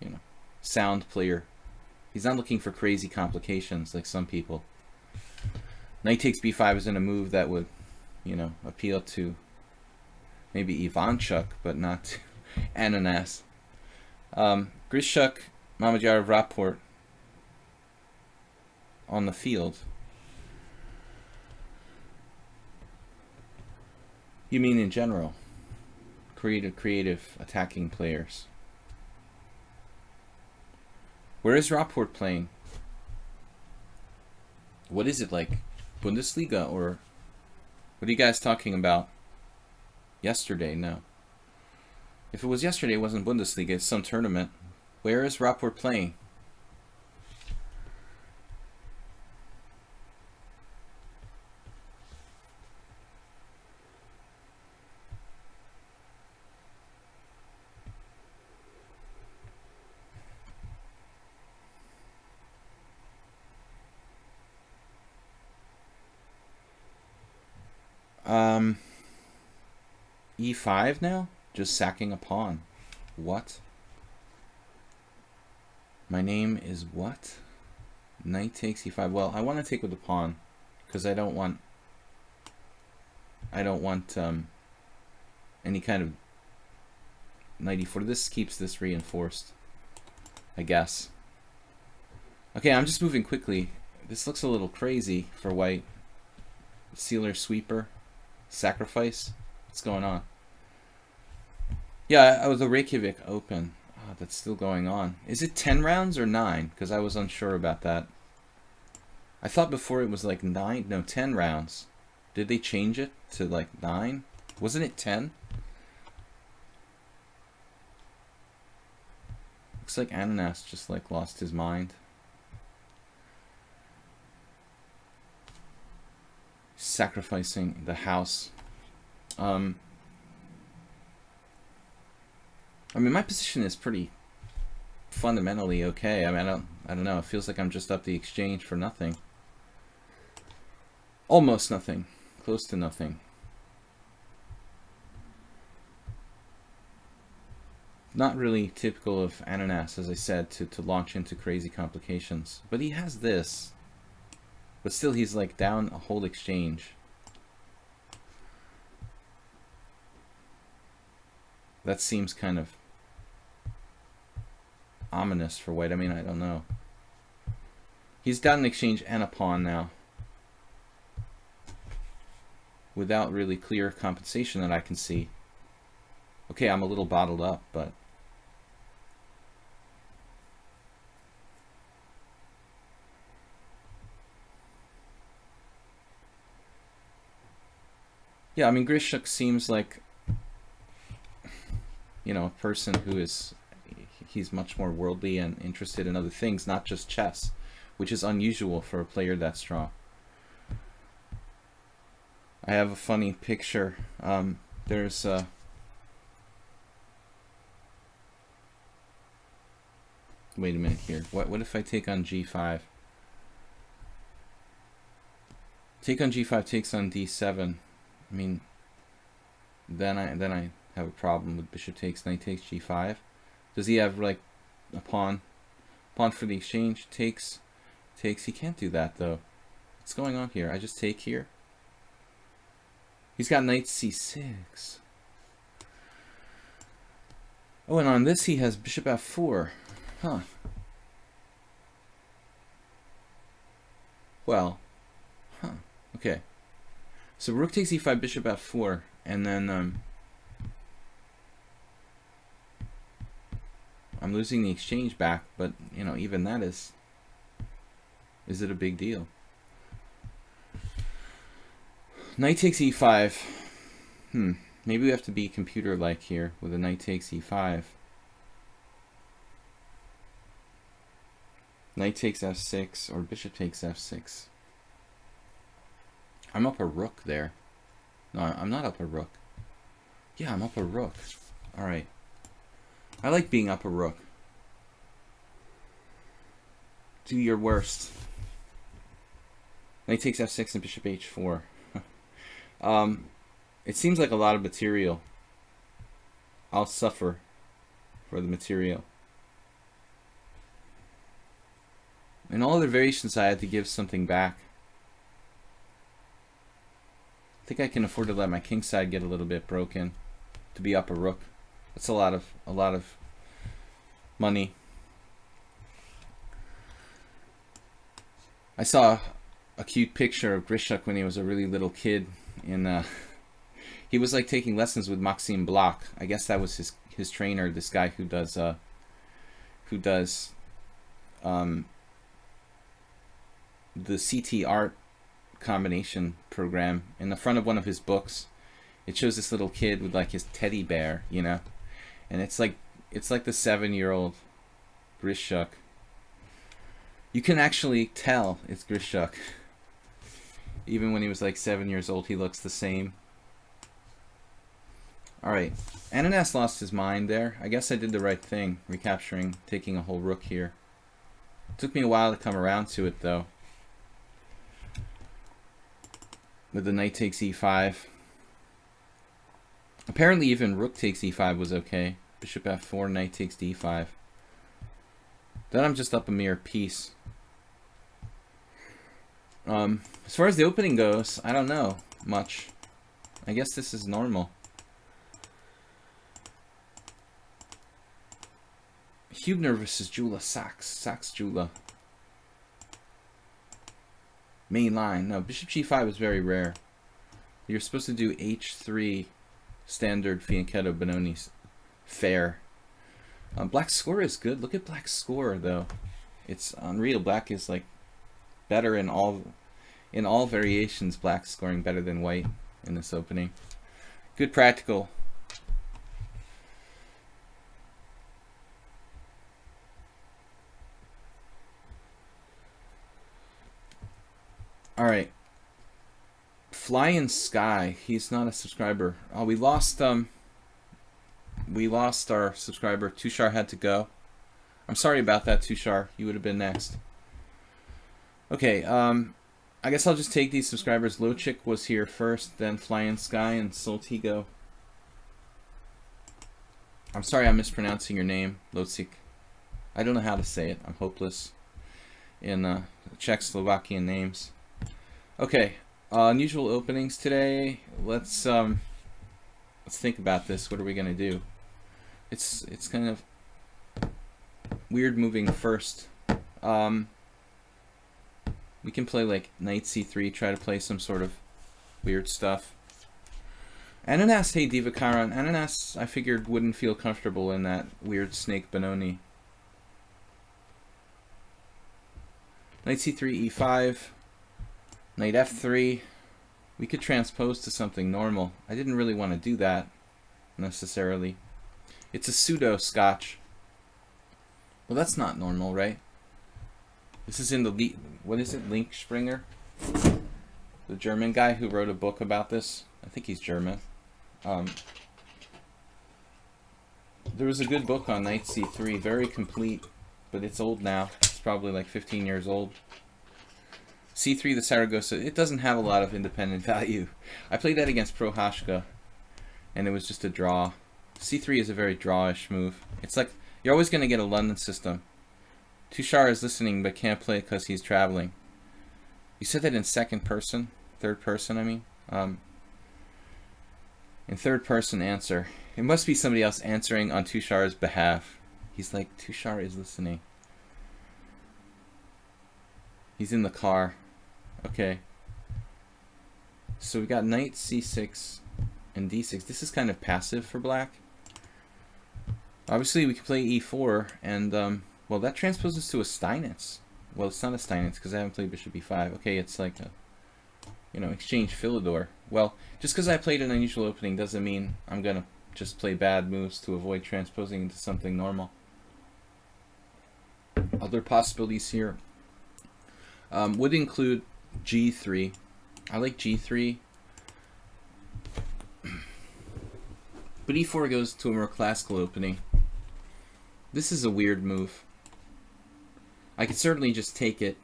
you know, sound player. He's not looking for crazy complications like some people. Knight takes b5 isn't a move that would, you know, appeal to maybe Ivanchuk, but not to Ananas. Grishuk, Mamadjarov, Rapport on the field. You mean in general? Creative attacking players. Where is Rapport playing? What is it like? Bundesliga, or what are you guys talking about? Yesterday? No. If it was yesterday, it wasn't Bundesliga, it's some tournament. Where is Rapport playing? E5 now? Just sacking a pawn. What? My name is what? Knight takes e5. Well, I want to take with the pawn because I don't want any kind of knight e4. This keeps this reinforced, I guess. Okay, I'm just moving quickly. This looks a little crazy for white. Sealer sweeper, sacrifice. What's going on? Yeah, I was a Reykjavik Open. Oh, that's still going on. Is it 10 rounds or 9? Because I was unsure about that. I thought before it was like 9, no, 10 rounds. Did they change it to like 9? Wasn't it 10? Looks like Ananas just like lost his mind. Sacrificing the house. I mean, my position is pretty fundamentally okay. I mean, I don't know. It feels like I'm just up the exchange for nothing. Almost nothing. Close to nothing. Not really typical of Ananas, as I said, to launch into crazy complications. But he has this. But still, he's like down a whole exchange. That seems kind of ominous for white. I mean, I don't know. He's down an exchange and a pawn now. Without really clear compensation that I can see. Okay, I'm a little bottled up, but... yeah, I mean, Grishuk seems like, you know, a person who is... he's much more worldly and interested in other things, not just chess, which is unusual for a player that strong. I have a funny picture. There's wait a minute here. What if I take on g5? Take on g5 takes on d7. I mean, then I have a problem with bishop takes, knight takes g5. Does he have like a pawn for the exchange? Takes. He can't do that though. What's going on here? I just take here. He's got knight c6. Oh, and on this he has bishop f4. Huh. Well. Huh. Okay. So rook takes e5, bishop f4, and then I'm losing the exchange back, but you know, even that is it a big deal? Knight takes e5. Maybe we have to be computer-like here with a knight takes e5. Knight takes f6 or bishop takes f6. I'm up a rook there. No, I'm not up a rook. Yeah, I'm up a rook. Alright. I like being up a rook. Do your worst. Knight takes f6 and bishop h4. It seems like a lot of material. I'll suffer for the material. In all other variations, I had to give something back. I think I can afford to let my king side get a little bit broken to be up a rook. That's a lot of money. I saw a cute picture of Grishuk when he was a really little kid. He was like taking lessons with Maxime Bloch. I guess that was his trainer, this guy who does the CT art combination program. In the front of one of his books, it shows this little kid with like his teddy bear, you know, and it's like the 7-year-old Grishuk. You can actually tell it's Grishuk. Even when he was like 7 years old, he looks the same. Alright, Ananas lost his mind there. I guess I did the right thing, recapturing, taking a whole rook here. It took me a while to come around to it, though. With the knight takes e5. Apparently even rook takes e5 was okay. Bishop f4, knight takes d5. Then I'm just up a mere piece. As far as the opening goes, I don't know much. I guess this is normal. Hubner versus Jula Sachs. Sachs Jula. Main line. No, bishop g5 was very rare. You're supposed to do h3 standard fianchetto Benoni's fair. Black's score is good. Look at Black's score though. It's unreal. Black is like better in all variations. Black's scoring better than white in this opening. Good practical. Alright. Flying Sky. He's not a subscriber. Oh, we lost our subscriber. Tushar had to go. I'm sorry about that, Tushar. You would have been next. Okay, I guess I'll just take these subscribers. Lochik was here first, then Flying Sky and Soltigo. I'm sorry I'm mispronouncing your name, Lochik. I don't know how to say it. I'm hopeless in Czechoslovakian names. Okay, unusual openings today. Let's think about this. What are we gonna do? It's kind of weird moving first. We can play like knight c3, try to play some sort of weird stuff. Ananas, hey Divakaran. Ananas, I figured wouldn't feel comfortable in that weird snake Benoni. Knight c3, e5. Knight f3. We could transpose to something normal. I didn't really want to do that necessarily. It's a pseudo Scotch. Well, that's not normal, right? This is in the what is it, Link Springer? The German guy who wrote a book about this. I think he's German. There was a good book on knight c3, very complete, but it's old now. It's probably like 15 years old. c3, the Saragossa, it doesn't have a lot of independent value. I played that against Prohashka, and it was just a draw. c3 is a very drawish move. It's like, you're always going to get a London system. Tushar is listening, but can't play because he's traveling. You said that in second person? Third person, I mean? In third person answer. It must be somebody else answering on Tushar's behalf. He's like, Tushar is listening. He's in the car. Okay. So we got knight c6 and d6. This is kind of passive for black. Obviously we can play e4 and, well, that transposes to a Steinitz. Well, it's not a Steinitz because I haven't played bishop e5. Okay, it's like a, you know, exchange Philidor. Well, just because I played an unusual opening doesn't mean I'm going to just play bad moves to avoid transposing into something normal. Other possibilities here would include g3. I like g3. But e4 goes to a more classical opening. This is a weird move. I could certainly just take it.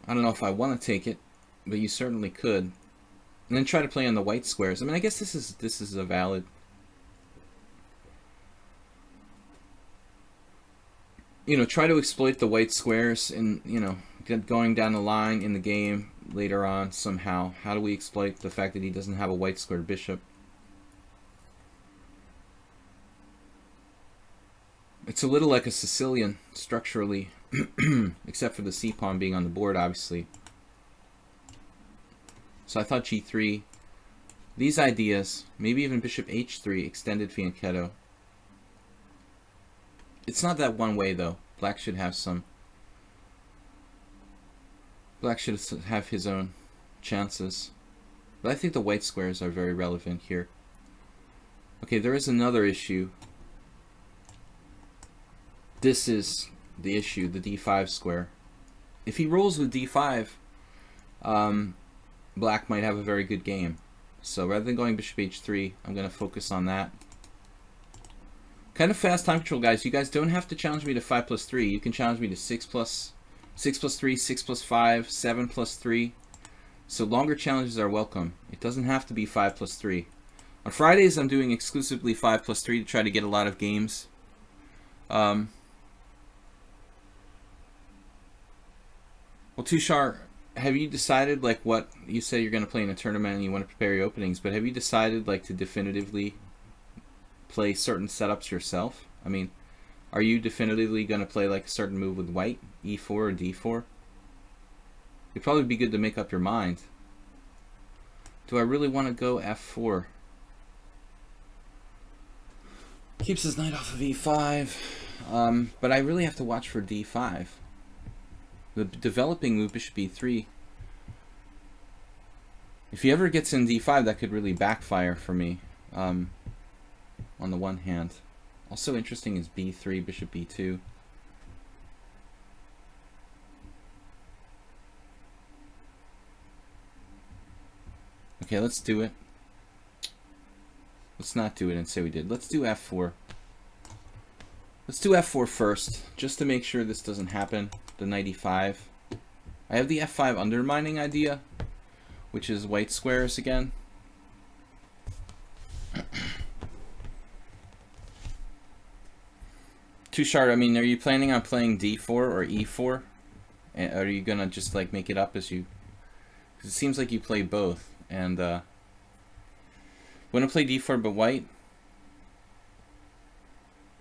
I don't know if I want to take it, but you certainly could. And then try to play on the white squares. I mean, I guess this is a valid. You know, try to exploit the white squares and, you know, going down the line in the game later on somehow. How do we exploit the fact that he doesn't have a white squared bishop? It's a little like a Sicilian structurally, except for the c-pawn being on the board, obviously. So I thought g3. These ideas, maybe even bishop h3, extended fianchetto. It's not that one way, though. Black should have some. Black should have his own chances. But I think the white squares are very relevant here. Okay, there is another issue. This is the issue, the d5 square. If he rolls with d5, black might have a very good game. So rather than going bishop h3, I'm going to focus on that. Kind of fast time control, guys. You guys don't have to challenge me to 5+3. You can challenge me to 6+3, 6+5, 7+3. So longer challenges are welcome. It doesn't have to be 5+3. On Fridays, I'm doing exclusively 5+3 to try to get a lot of games. Well, Tushar, have you decided, like, what you say you're going to play in a tournament and you want to prepare your openings, but have you decided, like, to definitively play certain setups yourself? I mean, are you definitively going to play, like, a certain move with white, e4 or d4? It'd probably be good to make up your mind. Do I really want to go f4? Keeps his knight off of e5, but I really have to watch for d5. The developing move, bishop e3. If he ever gets in d5, that could really backfire for me, on the one hand. Also interesting is b3, bishop b2. Okay, let's do it. Let's not do it and say we did. Let's do f4. Let's do f4 first, just to make sure this doesn't happen. The knight e5. I have the f5 undermining idea, which is white squares again. Tushar, I mean, are you planning on playing d4 or e4? And are you gonna just like make it up as you? Because it seems like you play both. And want to play d4 but white?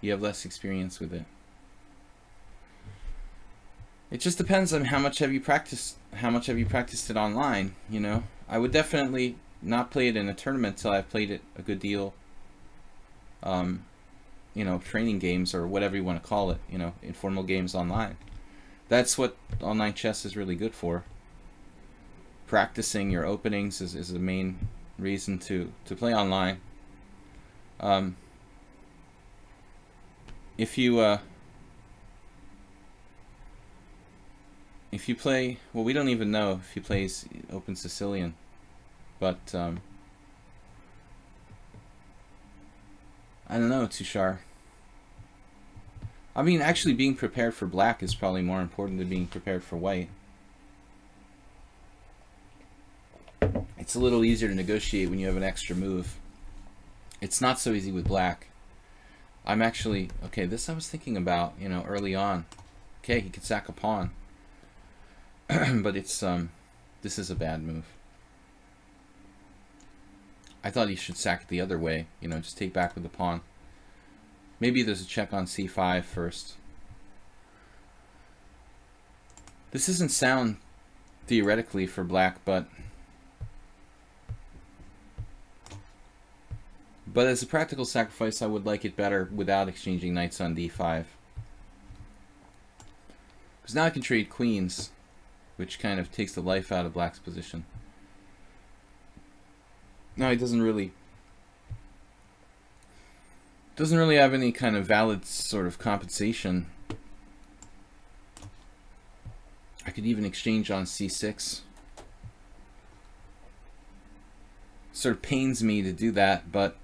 You have less experience with it. It just depends on how much have you practiced. How much have you practiced it online? You know, I would definitely not play it in a tournament till I've played it a good deal. You know, training games or whatever you want to call it. You know, informal games online. That's what online chess is really good for. Practicing your openings is the main reason to play online. If you play, well, we don't even know if he plays Open Sicilian, but I don't know, Tushar. I mean, actually being prepared for black is probably more important than being prepared for white. It's a little easier to negotiate when you have an extra move. It's not so easy with black. I'm actually, okay, this I was thinking about, you know, early on. Okay, he could sack a pawn. But it's this is a bad move. I thought he should sack it the other way, you know, just take back with the pawn. Maybe there's a check on c5 first. This isn't sound theoretically for black, but as a practical sacrifice, I would like it better without exchanging knights on d5. Because now I can trade queens, which kind of takes the life out of black's position. Now he doesn't really have any kind of valid sort of compensation. I could even exchange on c6. Sort of pains me to do that, but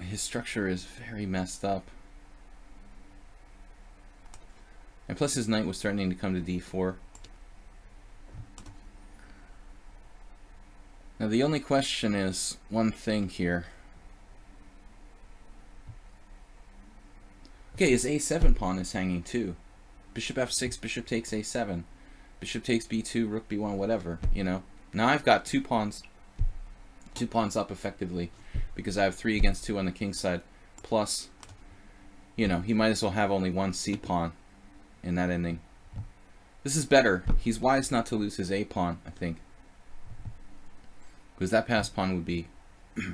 his structure is very messed up. And plus his knight was threatening to come to d4. Now the only question is one thing here. Okay, his a7 pawn is hanging too. Bishop f6, bishop takes a7. Bishop takes b2, rook b1, whatever, you know. Now I've got two pawns up effectively, because I have 3 against 2 on the king side. Plus, you know, he might as well have only one c pawn in that ending. This is better. He's wise not to lose his a pawn, I think, because that passed pawn would be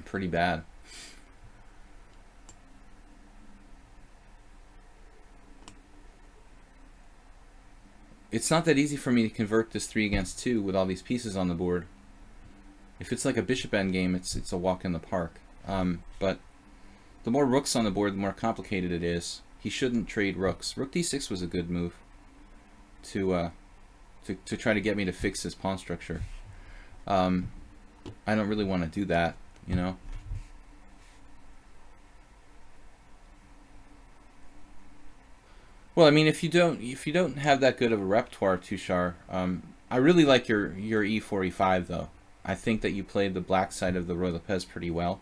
pretty bad. It's not that easy for me to convert this 3 against 2 with all these pieces on the board. If it's like a bishop endgame, it's a walk in the park. But the more rooks on the board, the more complicated it is. He shouldn't trade rooks. Rook d6 was a good move to try to get me to fix his pawn structure. I don't really want to do that, you know. Well, I mean, if you don't have that good of a repertoire, Tushar, I really like your e4, e5 though. I think that you played the black side of the Roy Lopez pretty well.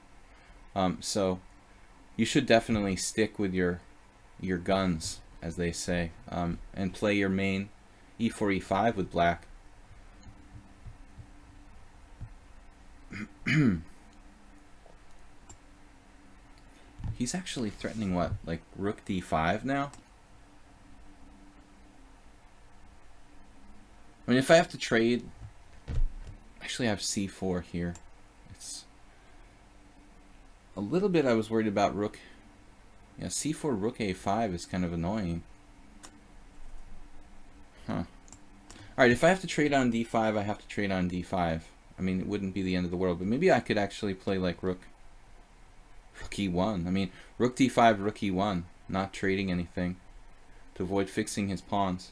So you should definitely stick with your guns, as they say, and play your main e4, e5 with black. He's actually threatening what, like rook d5 now? I mean, if I have to trade, actually I have c4 here. It's a little bit, I was worried about rook. Yeah, c4 rook a5 is kind of annoying. Huh. Alright, if I have to trade on d5, I have to trade on d5. I mean, it wouldn't be the end of the world, but maybe I could actually play like rook e1. I mean, rook d5, rook e1, not trading anything to avoid fixing his pawns.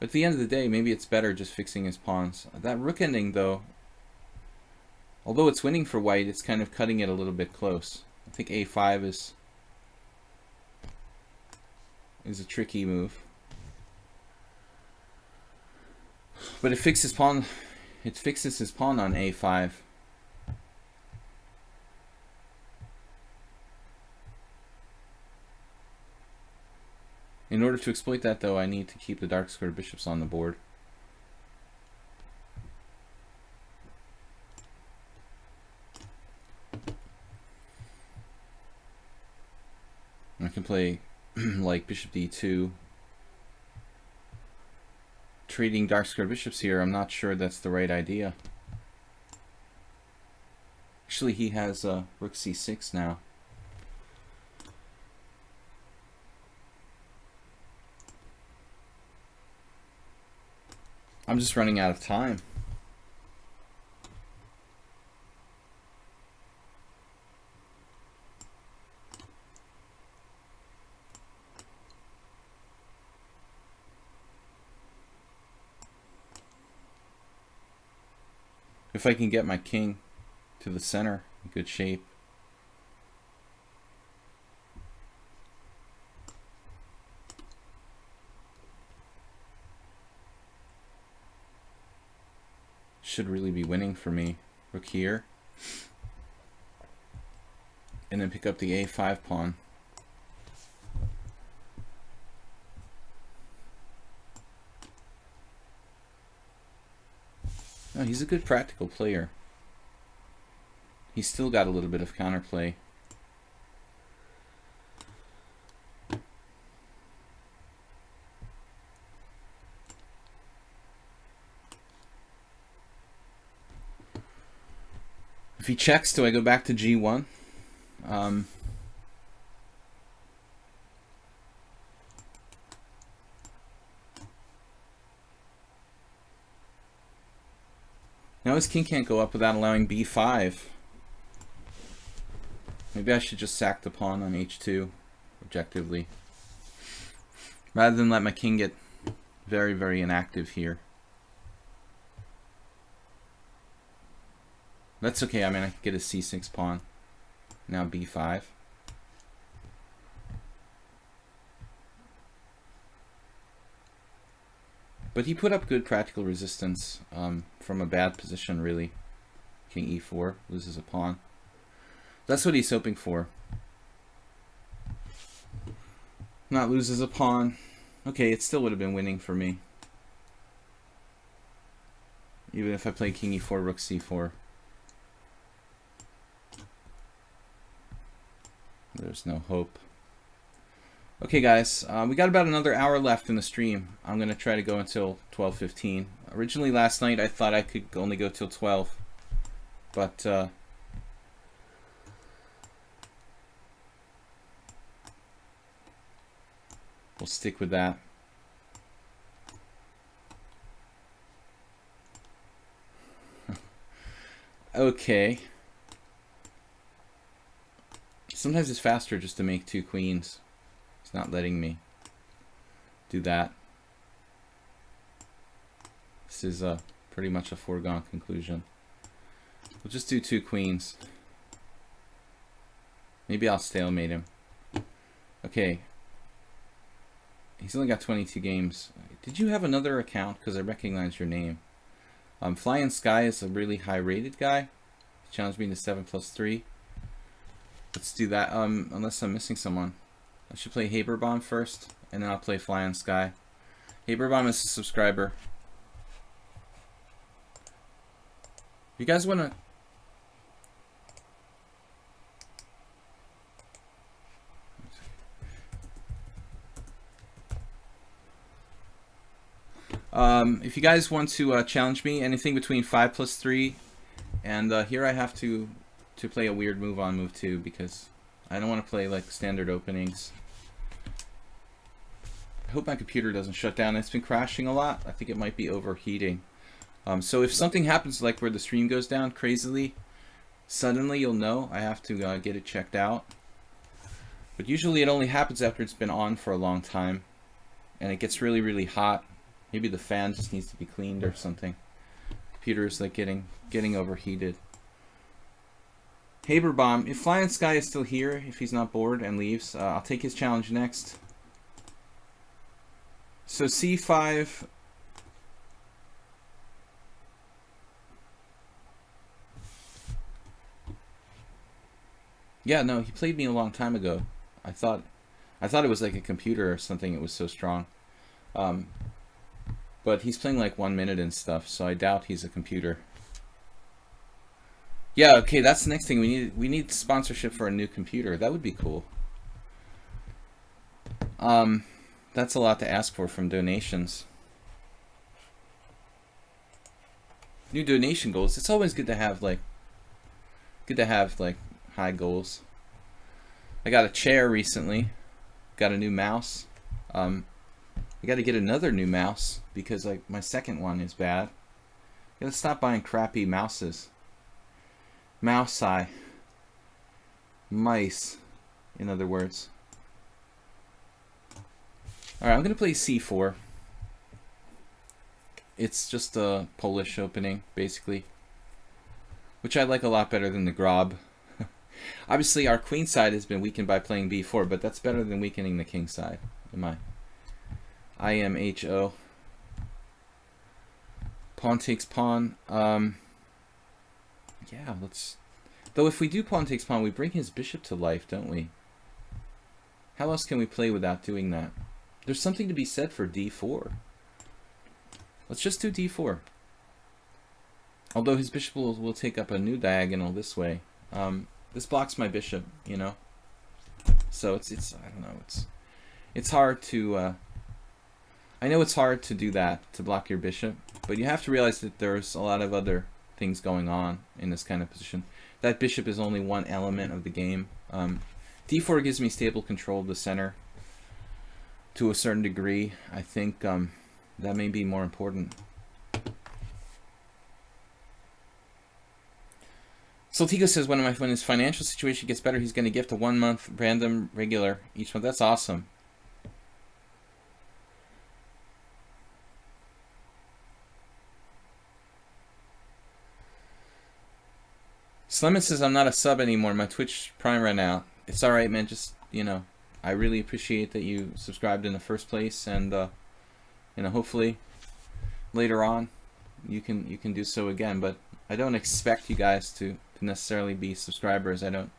But at the end of the day, maybe it's better just fixing his pawns. That rook ending, though, although it's winning for white, it's kind of cutting it a little bit close. I think a5 is a tricky move. But it fixes pawn. It fixes his pawn on a5. In order to exploit that, though, I need to keep the dark square bishops on the board. I can play like bishop d2. Trading dark square bishops here, I'm not sure that's the right idea. Actually, he has rook c6 now. I'm just running out of time. If I can get my king to the center in good shape. Should really be winning for me. Rook here. And then pick up the a5 pawn. No, he's a good practical player. He's still got a little bit of counterplay. If he checks, do I go back to G1? Now his king can't go up without allowing B5. Maybe I should just sack the pawn on H2 objectively, rather than let my king get very, very inactive here. That's okay. I mean, I can get a C6 pawn. Now B5. But he put up good practical resistance from a bad position, really. King E4 loses a pawn. That's what he's hoping for. Not loses a pawn. Okay, it still would have been winning for me. Even if I play King E4, Rook C4. There's no hope. Okay, guys, we got about another hour left in the stream. I'm going to try to go until 12:15. Originally last night I thought I could only go till 12. But we'll stick with that. Okay. Sometimes it's faster just to make two queens. It's not letting me do that. This is pretty much a foregone conclusion. We'll just do two queens. Maybe I'll stalemate him. Okay. He's only got 22 games. Did you have another account? Because I recognize your name. Flying Sky is a really high rated guy. He challenged me to 7+3. Let's do that, unless I'm missing someone. I should play Haberbomb first, and then I'll play Flying Sky. Haberbomb is a subscriber. You guys want to... if you guys want to challenge me, anything between 5+3, and here I have to play a weird move on move 2 because I don't want to play like standard openings. I hope my computer doesn't shut down. It's been crashing a lot. I think it might be overheating. So if something happens like where the stream goes down crazily, suddenly you'll know. I have to get it checked out. But usually it only happens after it's been on for a long time and it gets really, really hot. Maybe the fan just needs to be cleaned or something. Computer is like getting overheated. Haberbomb, if Flying Sky is still here, if he's not bored and leaves, I'll take his challenge next. So C5. Yeah, no, he played me a long time ago. I thought it was like a computer or something. It was so strong. But he's playing like 1 minute and stuff, so I doubt he's a computer. Yeah, okay, that's the next thing. We need sponsorship for a new computer. That would be cool. That's a lot to ask for from donations. New donation goals. It's always good to have like high goals. I got a chair recently. Got a new mouse. I got to get another new mouse because like my second one is bad. I gotta stop buying crappy mouses. Mouse eye. Mice, in other words. Alright, I'm going to play C4. It's just a Polish opening, basically. Which I like a lot better than the Grob. Obviously, our queen side has been weakened by playing B4, but that's better than weakening the king side. IMHO. Pawn takes pawn. Yeah, let's... Though if we do pawn takes pawn, we bring his bishop to life, don't we? How else can we play without doing that? There's something to be said for D4. Let's just do D4. Although his bishop will take up a new diagonal this way. This blocks my bishop, you know. So it's I don't know, it's hard to I know it's hard to do that, to block your bishop, but you have to realize that there's a lot of other things going on in this kind of position. That bishop is only one element of the game. D4 gives me stable control of the center to a certain degree. I think that may be more important. Saltigo says, when his financial situation gets better, he's going to gift a 1 month random regular each month. That's awesome. Slemon says, I'm not a sub anymore. My Twitch Prime ran out. It's alright, man. Just, you know, I really appreciate that you subscribed in the first place. And, you know, hopefully later on you can do so again. But I don't expect you guys to necessarily be subscribers. I don't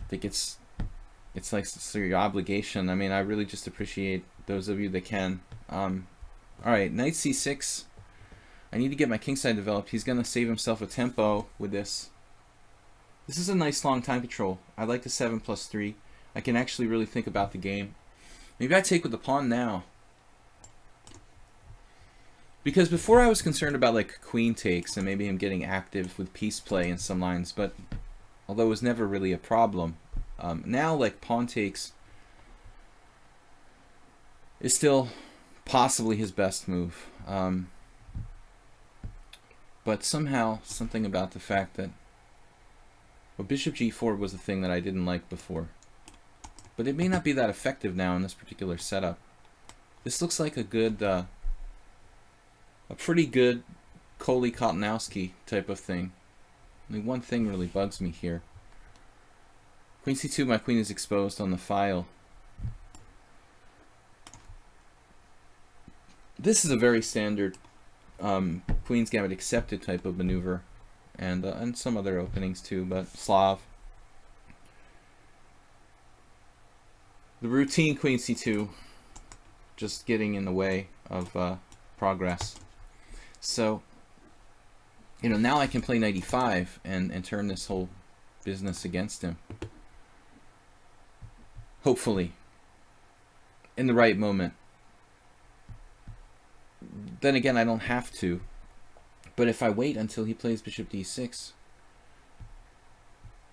think it's like it's your obligation. I mean, I really just appreciate those of you that can. Alright, knight c6. I need to get my kingside developed. He's going to save himself a tempo with this. This is a nice long time control. I like the 7+3. I can actually really think about the game. Maybe I take with the pawn now. Because before I was concerned about like queen takes and maybe him getting active with piece play in some lines, but although it was never really a problem. Now like pawn takes is still possibly his best move. But somehow, something about the fact that, well, bishop g4 was the thing that I didn't like before. But it may not be that effective now in this particular setup. This looks like a good, a pretty good Coley-Kotanowski type of thing. Only one thing really bugs me here. Queen c2, my queen is exposed on the file. This is a very standard Queen's Gambit accepted type of maneuver, and some other openings too, but Slav. The routine Queen c2 just getting in the way of progress. So, you know, now I can play knight e5 and turn this whole business against him. Hopefully, in the right moment. Then again, I don't have to. But if I wait until he plays bishop d6,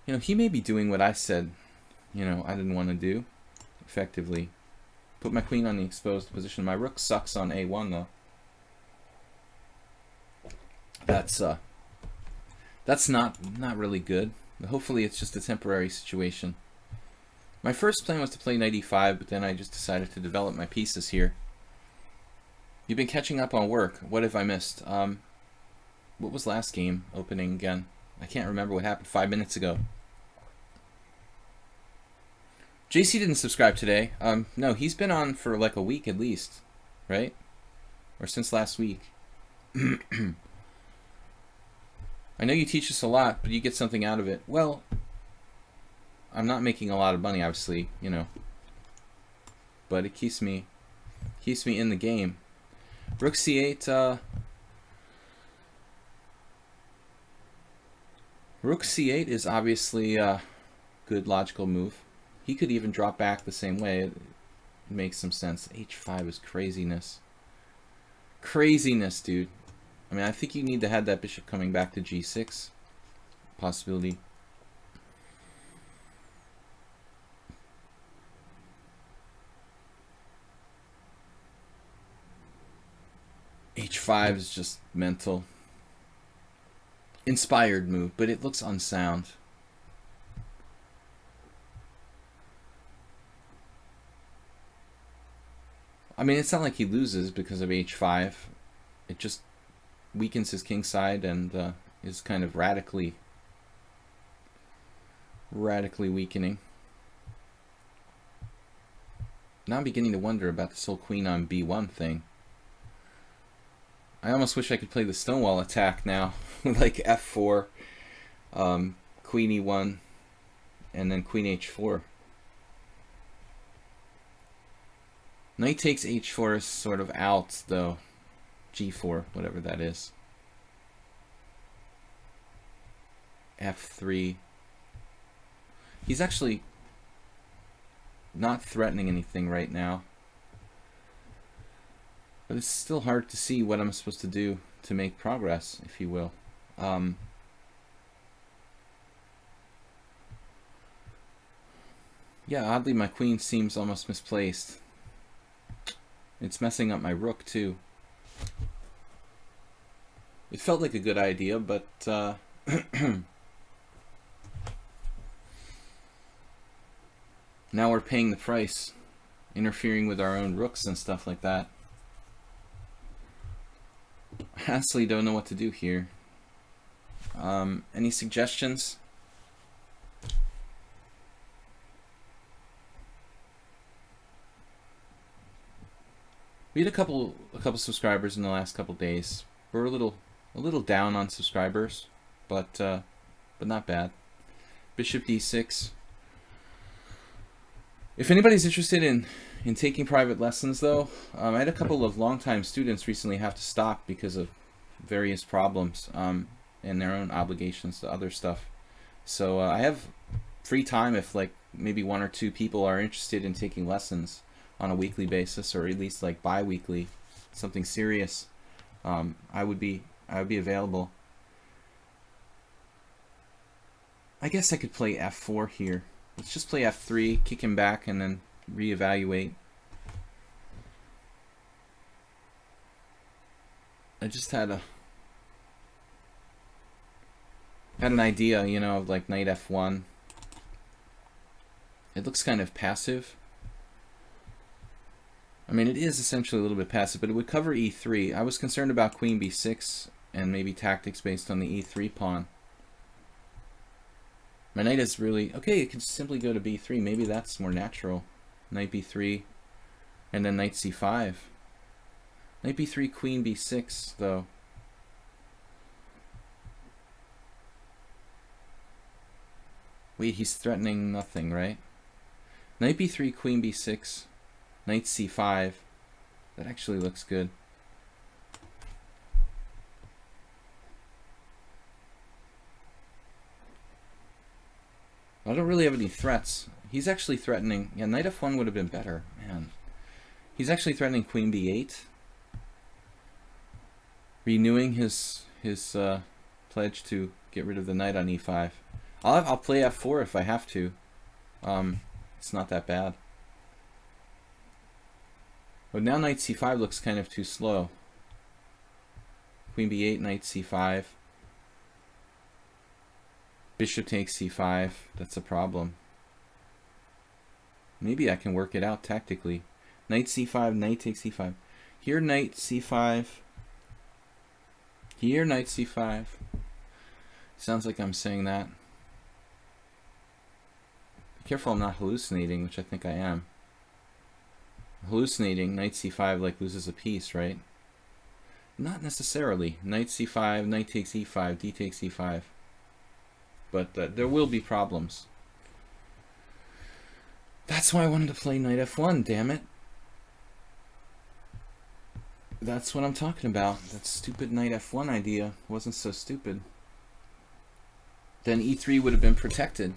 you know, he may be doing what I said, you know, I didn't want to do, effectively. Put my queen on the exposed position. My rook sucks on a1, though. That's not really good. Hopefully it's just a temporary situation. My first plan was to play knight e5, but then I just decided to develop my pieces here. You've been catching up on work. What have I missed? What was last game opening again? I can't remember what happened 5 minutes ago. JC didn't subscribe today. No, he's been on for like a week at least, right? Or since last week. I know you teach us a lot, but you get something out of it. Well, I'm not making a lot of money, obviously, you know. But it keeps me in the game. Rook c8, Rook c8 is obviously a good logical move. He could even drop back the same way. It makes some sense. h5 is craziness. Craziness, dude. I mean, I think you need to have that bishop coming back to g6. Possibility. h5 is just mental. Inspired move, but it looks unsound. I mean, it's not like he loses because of h5. It just weakens his king side and is kind of radically weakening. Now I'm beginning to wonder about this whole queen on b1 thing. I almost wish I could play the Stonewall attack now, like f4, queen e1, and then queen h4. Knight takes h4 is sort of out, though. g4, whatever that is. f3. He's actually not threatening anything right now. But it's still hard to see what I'm supposed to do to make progress, if you will. Yeah, oddly my queen seems almost misplaced. It's messing up my rook too. It felt like a good idea, but now we're paying the price, interfering with our own rooks and stuff like that. I honestly don't know what to do here. Any suggestions? We had a couple subscribers in the last couple days. We're a little down on subscribers, but not bad. Bishop d6. If anybody's interested in taking private lessons, though, I had a couple of longtime students recently have to stop because of various problems and their own obligations to other stuff. So I have free time if like maybe 1 or 2 people are interested in taking lessons on a weekly basis, or at least like bi-weekly, something serious. I would be available. I guess I could play f4 here. Let's just play f3, kick him back, and then reevaluate. I just had an idea, you know, of like knight f1. It looks kind of passive. I mean, it is essentially a little bit passive, but it would cover e3. I was concerned about queen b6 and maybe tactics based on the e3 pawn. My knight is really... Okay, it can simply go to b3. Maybe that's more natural. Knight b3, and then knight c5. Knight b3, queen b6, though. Wait, he's threatening nothing, right? Knight b3, queen b6, knight c5. That actually looks good. I don't really have any threats. He's actually threatening... Yeah, knight f1 would have been better. Man. He's actually threatening queen b8. Renewing his pledge to get rid of the knight on e5. I'll play f4 if I have to. It's not that bad. But now knight c5 looks kind of too slow. Queen b8, knight c5. Bishop takes c5. That's a problem. Maybe I can work it out tactically. Knight c5, knight takes c5. Here knight c5. Here knight c5. Sounds like I'm saying that. Be careful I'm not hallucinating, which I think I am. Hallucinating, knight c5 like loses a piece, right? Not necessarily. Knight c5, knight takes e5, d takes e5. But there will be problems. That's why I wanted to play knight f1, damn it. That's what I'm talking about. That stupid knight f1 idea wasn't so stupid. Then e3 would have been protected.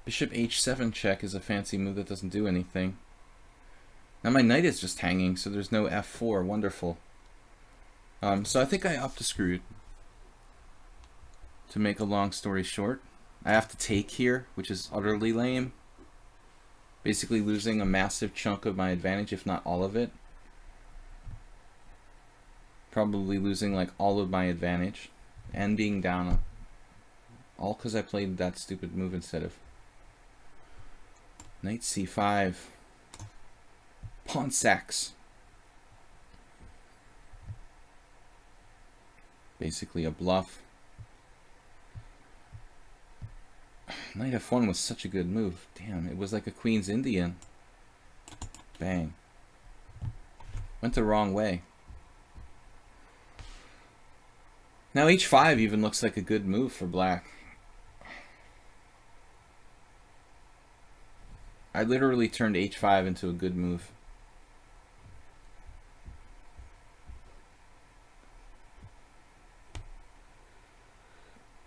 Bishop h7 check is a fancy move that doesn't do anything. Now my knight is just hanging, so there's no f4. Wonderful. So I think I up to screwed. To make a long story short, I have to take here, which is utterly lame. Basically losing a massive chunk of my advantage, if not all of it. Probably losing like all of my advantage. And being down. All because I played that stupid move instead of knight c5. Pawn sacks. Basically a bluff. Knight f1 was such a good move. Damn, it was like a Queen's Indian. Bang. Went the wrong way. Now h5 even looks like a good move for black. I literally turned h5 into a good move.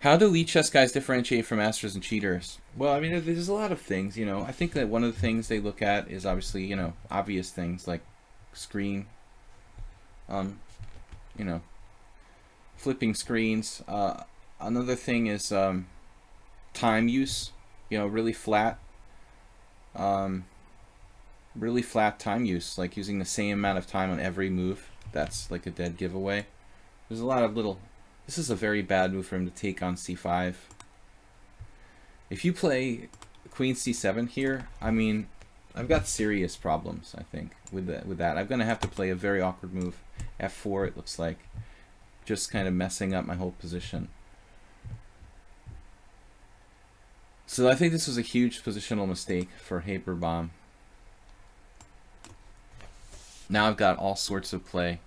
How do lichess guys differentiate from masters and cheaters? Well, I mean, there's a lot of things, you know. I think that one of the things they look at is obviously, you know, obvious things like screen, you know, flipping screens. Another thing is time use, you know, really flat time use, like using the same amount of time on every move. That's like a dead giveaway. There's a lot of little... This is a very bad move for him to take on c5. If you play queen c7 here, I mean, I've got serious problems, I think, with that. I'm going to have to play a very awkward move. f4, it looks like. Just kind of messing up my whole position. So I think this was a huge positional mistake for Haberbaum. Now I've got all sorts of play.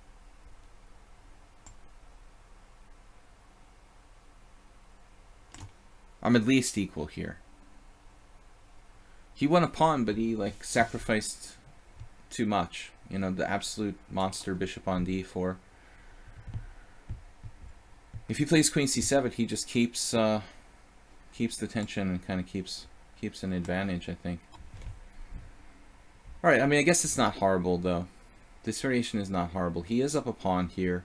I'm at least equal here. He won a pawn, but he like sacrificed too much. You know, the absolute monster bishop on d4. If he plays queen c7, he just keeps the tension and kind of keeps an advantage, I think. All right, I mean, I guess it's not horrible though. This variation is not horrible. He is up a pawn here.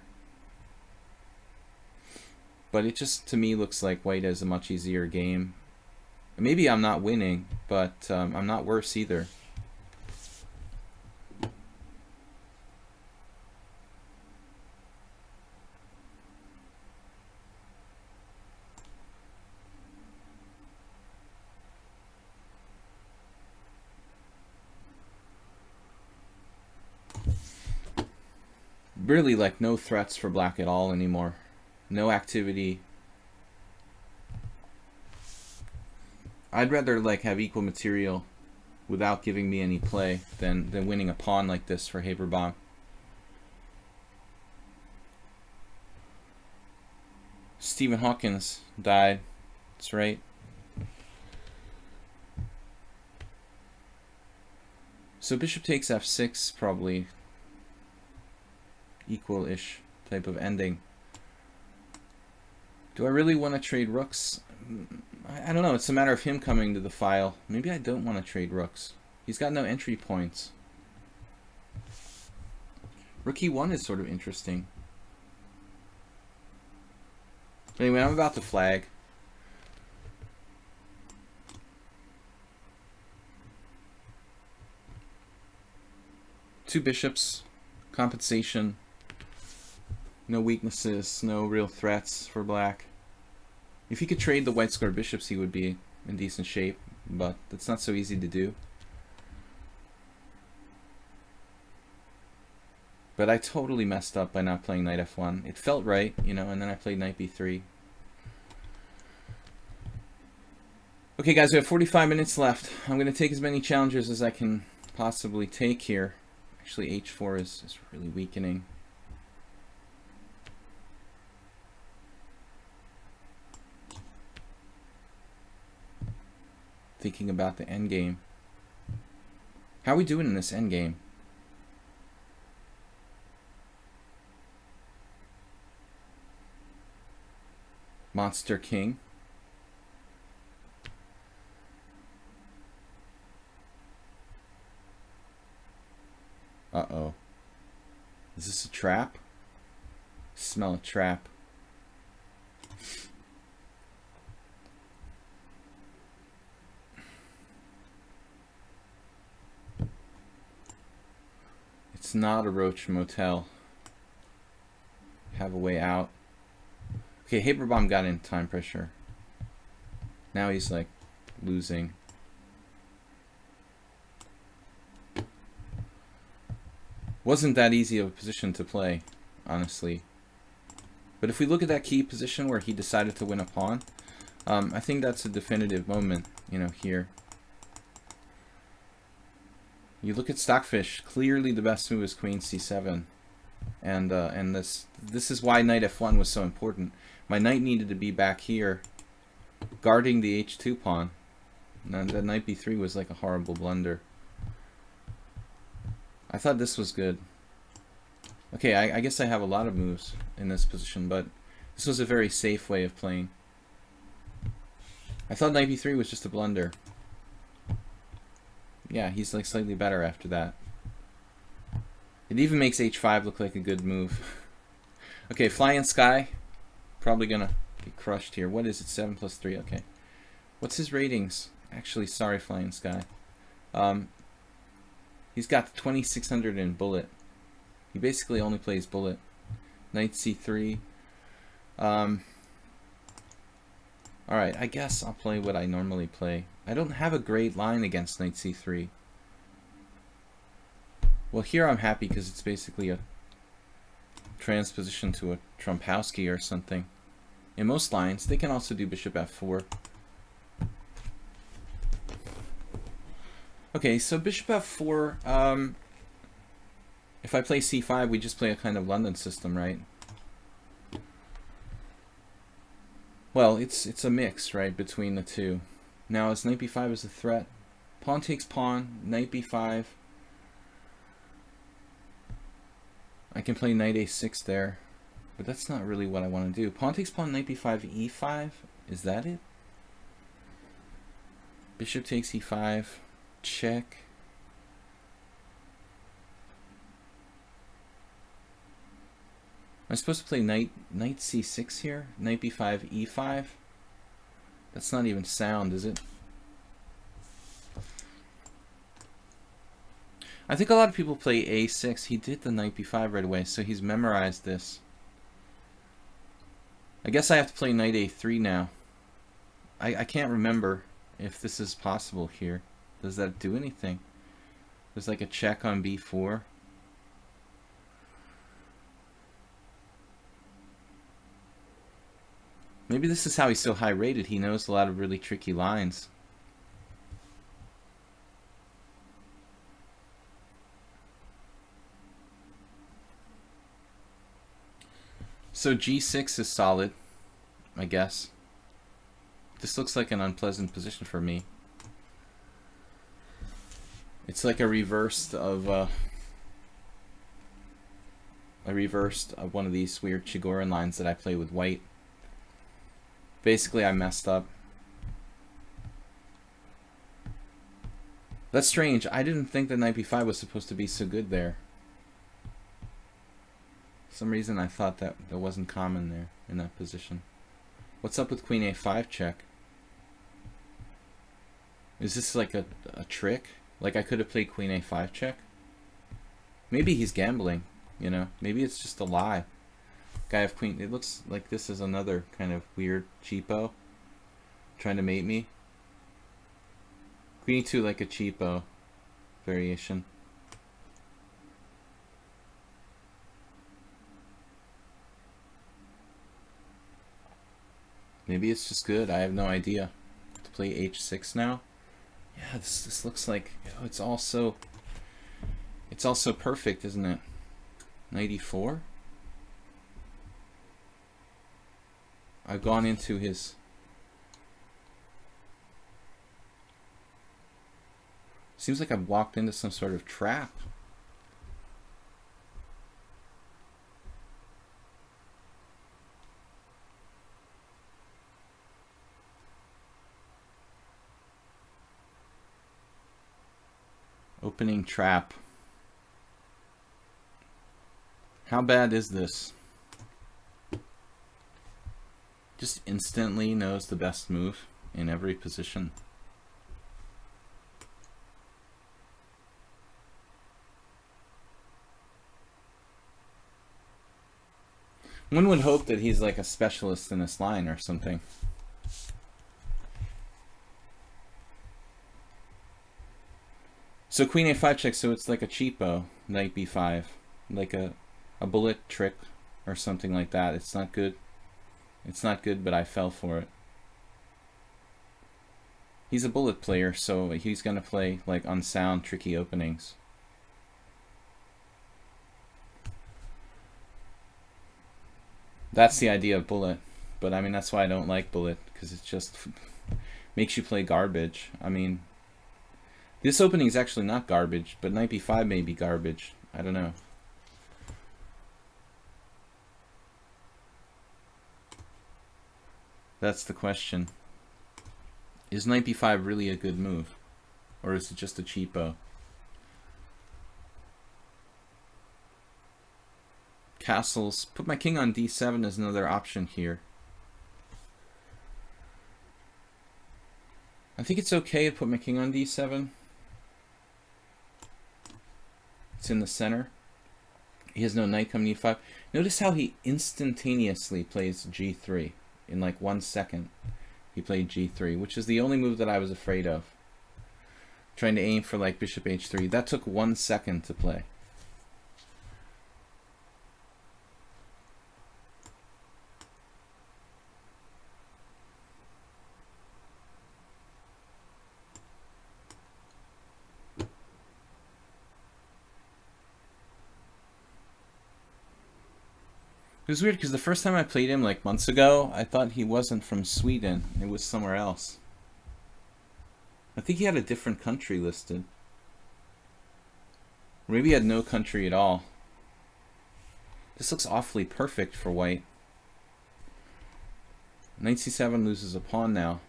But it just, to me, looks like white has a much easier game. Maybe I'm not winning, but I'm not worse either. Really, like, no threats for black at all anymore. No activity. I'd rather like have equal material without giving me any play than winning a pawn like this for Haberbaum. Stephen Hawkins died. That's right. So bishop takes f6, probably equal-ish type of ending. Do I really want to trade rooks? I don't know. It's a matter of him coming to the file. Maybe I don't want to trade rooks. He's got no entry points. Rook e1 is sort of interesting. Anyway, I'm about to flag. Two bishops. Compensation. No weaknesses, no real threats for black. If he could trade the white square bishops, he would be in decent shape, but that's not so easy to do. But I totally messed up by not playing knight f1. It felt right, you know, and then I played knight b3. Okay, guys, we have 45 minutes left. I'm going to take as many challenges as I can possibly take here. Actually, h4 is really weakening. Thinking about the endgame. How are we doing in this endgame? Monster king. Uh-oh. Is this a trap? Smell a trap. It's not a Roach Motel. Have a way out. Okay, Haberbaum got in time pressure. Now he's like losing. Wasn't that easy of a position to play, honestly. But if we look at that key position where he decided to win a pawn, I think that's a definitive moment, you know, here. You look at Stockfish, clearly the best move is queen c7. And this is why knight f1 was so important. My knight needed to be back here, guarding the h2 pawn. And the knight b3 was like a horrible blunder. I thought this was good. Okay, I guess I have a lot of moves in this position, but this was a very safe way of playing. I thought knight b3 was just a blunder. Yeah, he's like slightly better after that. It even makes h5 look like a good move. Okay, flying sky. Probably gonna get crushed here. What is it? 7 plus 3. Okay. What's his ratings? Actually, sorry, flying sky. He's got 2600 in bullet. He basically only plays bullet. Knight c3. Alright, I guess I'll play what I normally play. I don't have a great line against knight c3. Well, here I'm happy because it's basically a transposition to a Trumpowski or something. In most lines, they can also do bishop f4. Okay, so bishop f4, if I play c5, we just play a kind of London system, right? Well, it's a mix, right, between the two. Now, is knight b5 is a threat? Pawn takes pawn, knight b5. I can play knight a6 there, but that's not really what I want to do. Pawn takes pawn, knight b5, e5. Is that it? Bishop takes e5. Check. Am I supposed to play knight c6 here? Knight b5, e5? That's not even sound, is it? I think a lot of people play a6. He did the knight b5 right away, so he's memorized this. I guess I have to play knight a3 now. I can't remember if this is possible here. Does that do anything? There's like a check on b4. Maybe this is how he's so high rated. He knows a lot of really tricky lines. So g6 is solid, I guess. This looks like an unpleasant position for me. It's like a reversed of one of these weird Chigorin lines that I play with white. Basically, I messed up. That's strange. I didn't think that knight b5 was supposed to be so good there. For some reason I thought that wasn't common there in that position. What's up with queen a5 check? Is this like a trick? Like I could have played queen a5 check? Maybe he's gambling, you know? Maybe it's just a lie. Guy of queen. It looks like this is another kind of weird cheapo trying to mate me. Queen e2 like a cheapo variation. Maybe it's just good. I have no idea. To play h6 now. Yeah, this looks like, oh, it's all so perfect, isn't it? Knight e4. I've gone into his seems like I've walked into some sort of trap. Opening trap. How bad is this? Just instantly knows the best move in every position. One would hope that he's like a specialist in this line or something. So queen a5 check, so it's like a cheapo knight b5, like a bullet trick or something like that. It's not good. It's not good, but I fell for it. He's a bullet player, so he's gonna play like unsound, tricky openings. That's the idea of bullet, but I mean that's why I don't like bullet, because it just makes you play garbage. I mean, this opening is actually not garbage, but knight b5 may be garbage. I don't know. That's the question. Is knight b5 really a good move? Or is it just a cheapo? Castles. Put my king on d7 as another option here. I think it's okay to put my king on d7. It's in the center. He has no knight coming to e5. Notice how he instantaneously plays g3. In like 1 second, he played g3, which is the only move that I was afraid of. Trying to aim for like bishop h3. That took 1 second to play. It was weird because the first time I played him like months ago, I thought he wasn't from Sweden. It was somewhere else. I think he had a different country listed. Or maybe he had no country at all. This looks awfully perfect for white. Knight c7 loses a pawn now.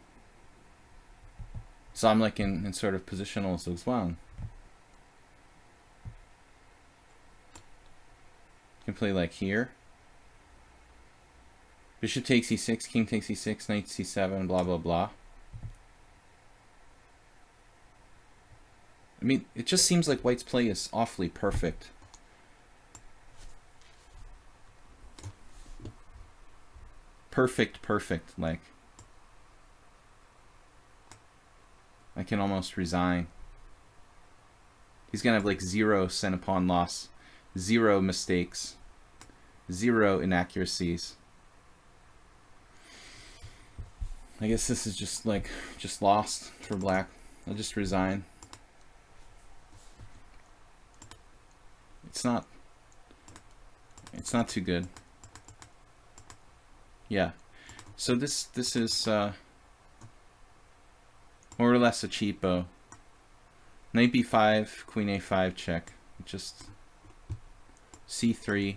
So I'm like in sort of positional Zugzwang. Can play like here. Bishop takes e6, king takes e6, knight c7, blah blah blah. I mean, it just seems like white's play is awfully perfect. Perfect, like. I can almost resign. He's gonna have like 0 center pawn loss, 0 mistakes, 0 inaccuracies. I guess this is just lost for black. I'll just resign. It's not too good. Yeah. So this is more or less a cheapo. Knight b5, queen a5 check. Just c3,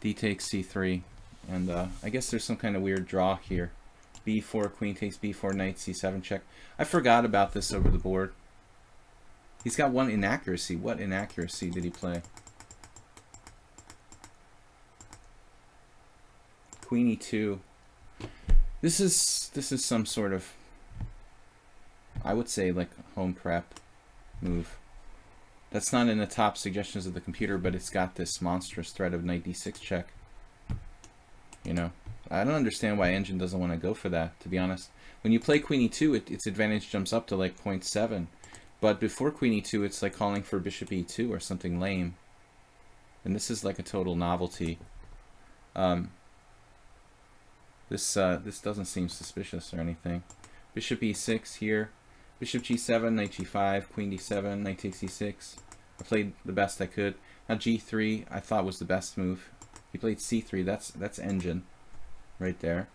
d takes c3, and I guess there's some kind of weird draw here. b4, queen takes b4, knight c7 check. I forgot about this over the board. He's got 1 inaccuracy. What inaccuracy did he play? Queen e2. This is some sort of, I would say, like home prep move. That's not in the top suggestions of the computer, but it's got this monstrous threat of knight d6 check. You know, I don't understand why Engine doesn't want to go for that, to be honest. When you play queen e2, its advantage jumps up to like 0.7. But before queen e2, it's like calling for bishop e2 or something lame. And this is like a total novelty. This doesn't seem suspicious or anything. Bishop e6 here. Bishop g7, knight g5, queen d7, knight takes e6. I played the best I could. Now g3 I thought was the best move. He played c3. That's Engine right there.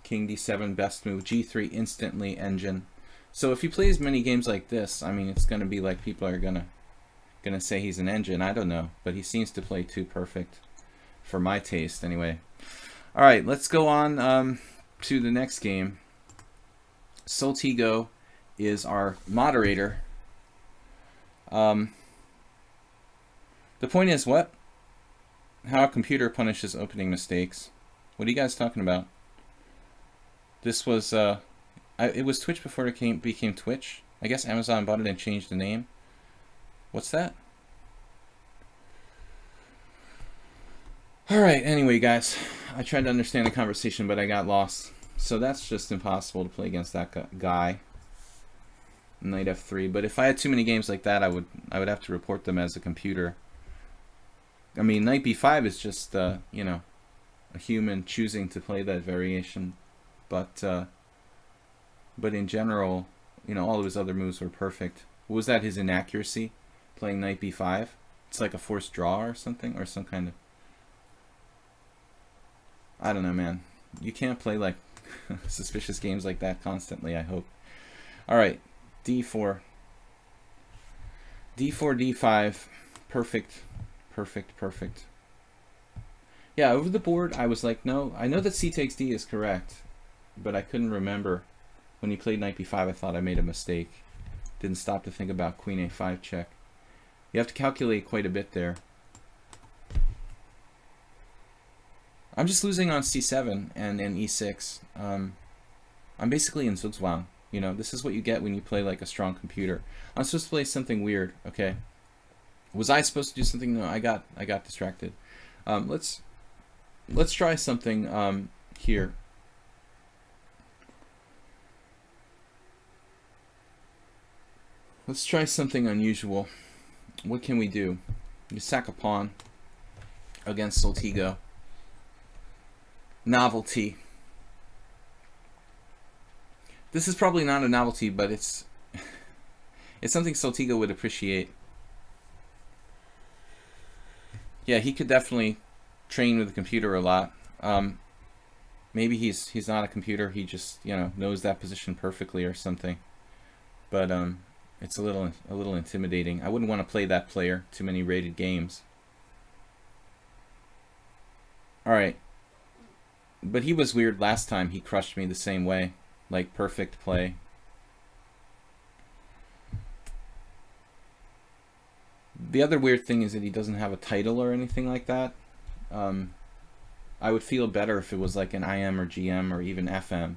King d7, best move. g3 instantly Engine. So if he plays many games like this, I mean, it's going to be like people are gonna say he's an Engine. I don't know, but he seems to play too perfect for my taste anyway. All right, let's go on to the next game. Soltigo is our moderator. The point is what? How a computer punishes opening mistakes. What are you guys talking about? This was it was Twitch before it became Twitch. I guess Amazon bought it and changed the name. What's that? All right, anyway, guys, I tried to understand the conversation, but I got lost. So that's just impossible to play against that guy. Knight f3. But if I had too many games like that, I would have to report them as a computer. I mean, knight b5 is just you know, a human choosing to play that variation. But in general, you know, all of his other moves were perfect. What was that? His inaccuracy, playing knight b5. It's like a forced draw or something, or some kind of. I don't know, man. You can't play like suspicious games like that constantly, I hope. All right, d4. d4, d5. Perfect. Yeah, over the board, I was like, no, I know that c takes d is correct, but I couldn't remember When he played knight b5, I thought I made a mistake. Didn't stop to think about queen a5 check. You have to calculate quite a bit there. I'm just losing on c7 and e6. I'm basically in Zugzwang. You know, this is what you get when you play like a strong computer. I'm supposed to play something weird, okay? Was I supposed to do something? No, I got distracted. Let's try something here. Let's try something unusual. What can we do? You sack a pawn against Soltigo. Novelty. This is probably not a novelty, but it's something Soltigo would appreciate. Yeah, he could definitely train with the computer a lot. Maybe he's not a computer. He just, you know, knows that position perfectly or something. But it's a little intimidating. I wouldn't want to play that player too many rated games. All right. But he was weird last time. He crushed me the same way. Like perfect play. The other weird thing is that he doesn't have a title or anything like that. I would feel better if it was like an IM or GM or even FM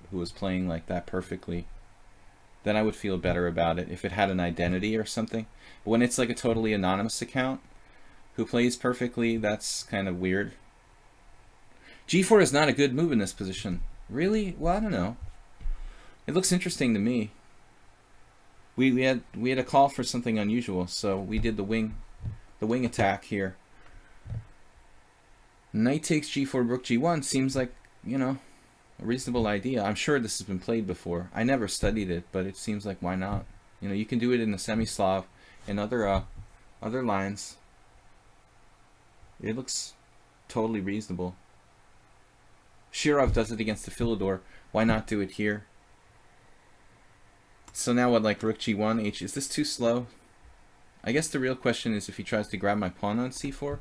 who was playing like that perfectly. Then I would feel better about it if it had an identity or something. But when it's like a totally anonymous account who plays perfectly, that's kind of weird. G4 is not a good move in this position. Really? Well, I don't know. It looks interesting to me. We had a call for something unusual, so we did the wing attack here. Knight takes G4, Rook G1 seems like, you know, a reasonable idea. I'm sure this has been played before. I never studied it, but it seems like why not? You know, you can do it in the semi-Slav and other lines. It looks totally reasonable. Shirov does it against the Philidor. Why not do it here? So now what, like Rook G1, H, is this too slow? I guess the real question is if he tries to grab my pawn on C4.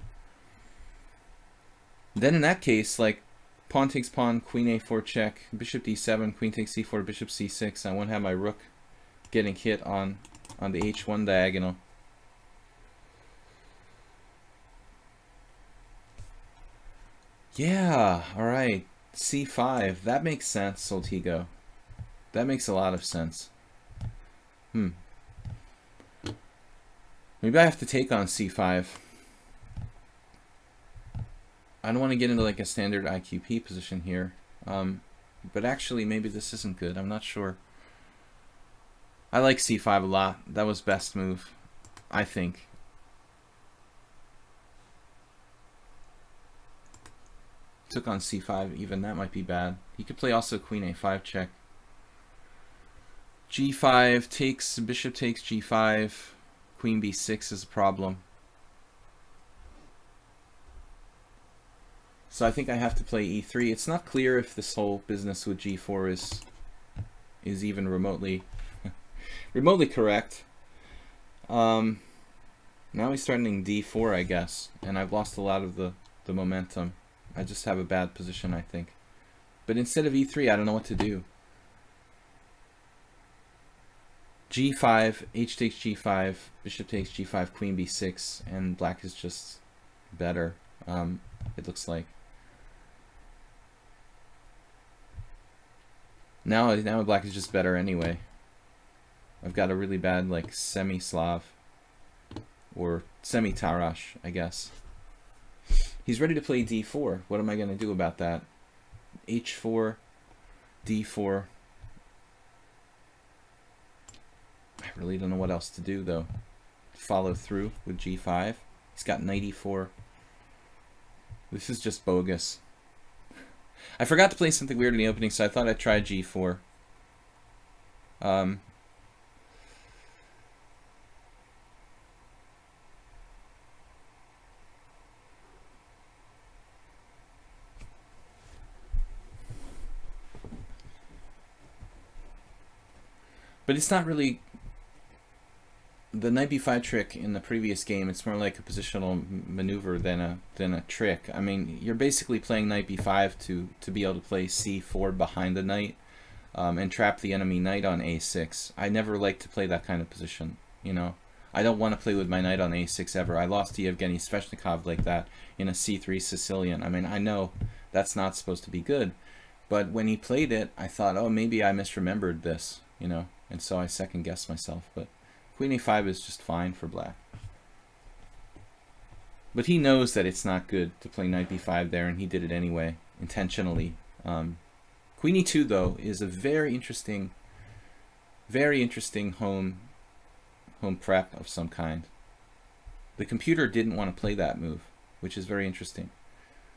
Then in that case, like, pawn takes pawn, queen A4 check, bishop D7, queen takes C4, bishop C6. I won't have my rook getting hit on the H1 diagonal. Yeah, alright. C5. That makes sense, Soltigo. That makes a lot of sense. Maybe I have to take on C5. I don't want to get into like a standard IQP position here. But actually, maybe this isn't good. I'm not sure. I like C5 a lot. That was best move, I think. Took on C5, even that might be bad. He could play also queen A5 check. G5 takes, bishop takes G5. Queen B6 is a problem. So I think I have to play E3. It's not clear if this whole business with G4 is even remotely correct. Now he's starting D4, I guess, and I've lost a lot of the momentum. I just have a bad position, I think. But instead of E3, I don't know what to do. G5, H takes G5, bishop takes G5, queen B6, and black is just better, it looks like. Now black is just better anyway. I've got a really bad, like, semi-Slav, or semi-Tarash, I guess. He's ready to play D4. What am I going to do about that? H4, D4. I really don't know what else to do, though. Follow through with G5. He's got knight E4. This is just bogus. I forgot to play something weird in the opening, so I thought I'd try G4. But it's not really the knight b5 trick in the previous game. It's more like a positional maneuver than a trick. I mean, you're basically playing knight b5 to be able to play c4 behind the knight. and trap the enemy knight on a6. I never like to play that kind of position, you know. I don't want to play with my knight on a6 ever. I lost to Yevgeny Sveshnikov like that in a c3 Sicilian. I mean, I know that's not supposed to be good, but when he played it, I thought, oh, maybe I misremembered this, you know, and so I second-guessed myself. But queen a5 is just fine for black. But he knows that it's not good to play knight b5 there, and he did it anyway, intentionally. Queen e2, though, is a very interesting home prep of some kind. The computer didn't want to play that move, which is very interesting.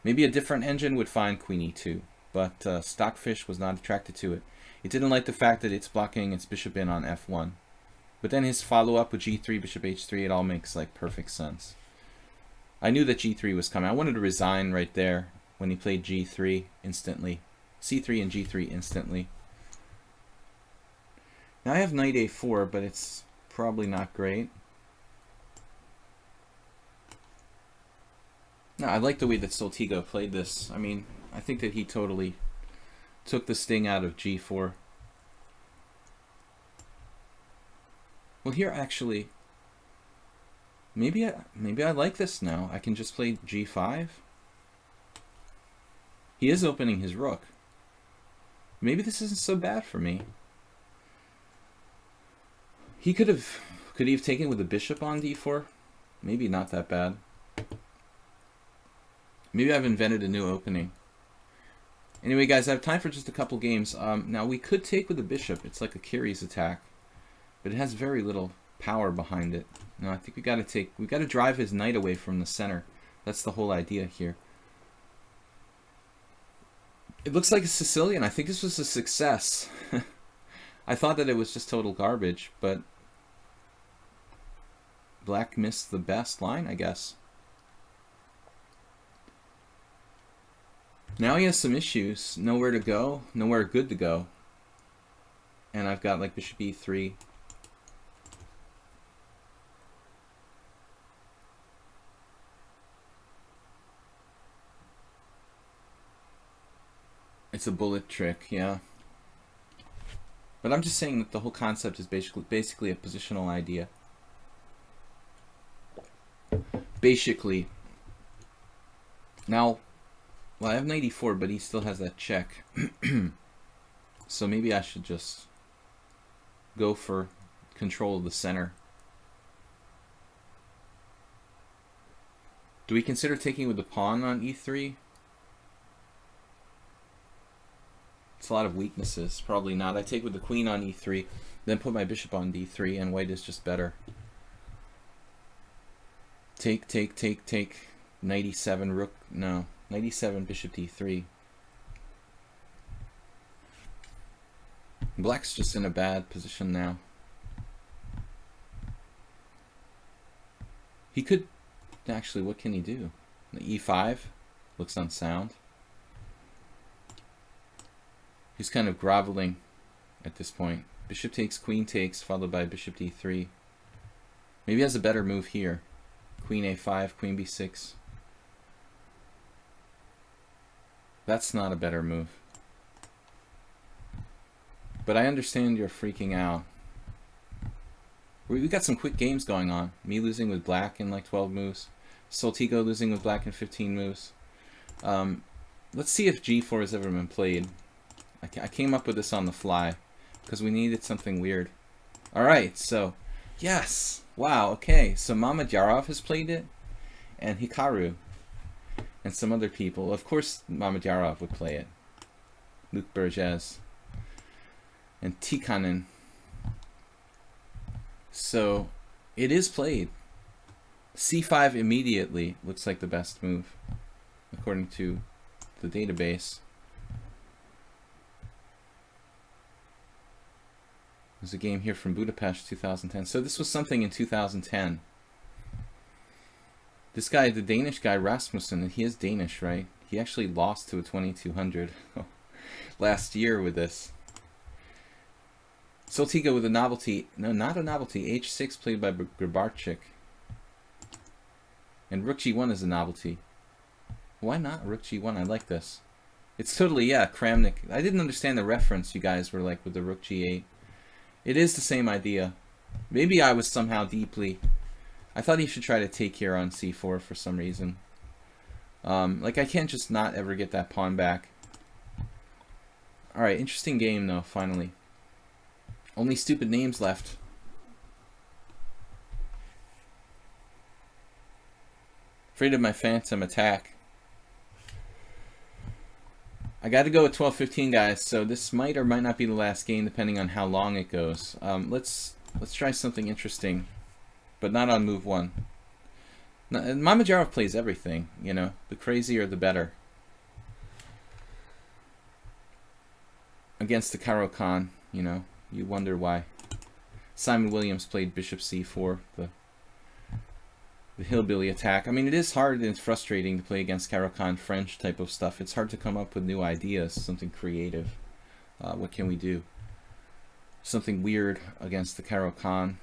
Maybe a different engine would find queen e2, but Stockfish was not attracted to it. It didn't like the fact that it's blocking its bishop in on f1. But then his follow-up with g3, bishop h3, it all makes like perfect sense. I knew that g3 was coming. I wanted to resign right there when he played g3 instantly. c3 and g3 instantly. Now I have knight a4, but it's probably not great. No, I like the way that Soltigo played this. I mean, I think that he totally took the sting out of g4. Well, here actually, maybe I like this now. I can just play g5. He is opening his rook. Maybe this isn't so bad for me. He could he have taken with the bishop on d4? Maybe not that bad. Maybe I've invented a new opening. Anyway, guys, I have time for just a couple games. Now we could take with the bishop. It's like a Kyrie's attack, but it has very little power behind it. No, I think we got to drive his knight away from the center. That's the whole idea here. It looks like a Sicilian. I think this was a success. I thought that it was just total garbage, but black missed the best line, I guess. Now he has some issues. Nowhere to go. Nowhere good to go. And I've got like bishop e3. It's a bullet trick, yeah. But I'm just saying that the whole concept is basically a positional idea. Basically. Now, well, I have knight e4, but he still has that check. So maybe I should just go for control of the center. Do we consider taking with the pawn on e3? It's a lot of weaknesses. Probably not. I take with the queen on e3, then put my bishop on d3, and white is just better. Take. Knight e7, rook. No. Knight e7, bishop d3. Black's just in a bad position now. He could... Actually, what can he do? e5 looks unsound. He's kind of groveling at this point. Bishop takes, queen takes, followed by bishop d3. Maybe he has a better move here. Queen a5, queen b6. That's not a better move. But I understand you're freaking out. We got some quick games going on. Me losing with black in like 12 moves. Soltigo losing with black in 15 moves. Let's see if g4 has ever been played. I came up with this on the fly because we needed something weird. Alright, so, yes! Wow, okay. So Mamedyarov has played it, and Hikaru, and some other people. Of course Mamedyarov would play it. Luc Burgess. And Tikkanen. So, it is played. c5 immediately looks like the best move, according to the database. There's a game here from Budapest, 2010. So this was something in 2010. This guy, the Danish guy, Rasmussen, he is Danish, right? He actually lost to a 2200 last year with this. Soltigo with a novelty. No, not a novelty. H6 played by Grabarczyk. And Rook G1 is a novelty. Why not Rook G1? I like this. It's totally, yeah, Kramnik. I didn't understand the reference you guys were like with the rook g8. It is the same idea. Maybe I was somehow deeply... I thought he should try to take here on c4 for some reason. Like, I can't just not ever get that pawn back. Alright, interesting game, though, finally. Only stupid names left. Afraid of my phantom attack. I got to go with 12-15, guys, so this might or might not be the last game, depending on how long it goes. Let's try something interesting, but not on move 1. Mamedyarov plays everything, you know. The crazier, the better. Against the Caro-Kann, you know, you wonder why. Simon Williams played bishop c4, the hillbilly attack. I mean, it is hard and it's frustrating to play against Caro-Kann French type of stuff. It's hard to come up with new ideas, something creative. What can we do? Something weird against the Caro-Kann.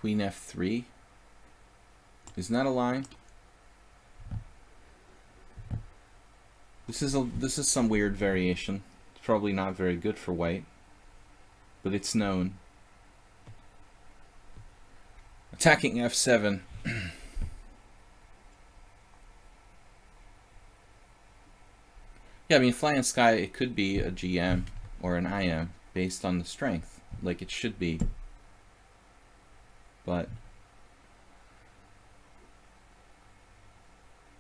Queen f3. Isn't that a line? This is some weird variation. It's probably not very good for white, but it's known. Attacking f7. Yeah, I mean, Flying Sky, it could be a GM or an IM based on the strength, like it should be. But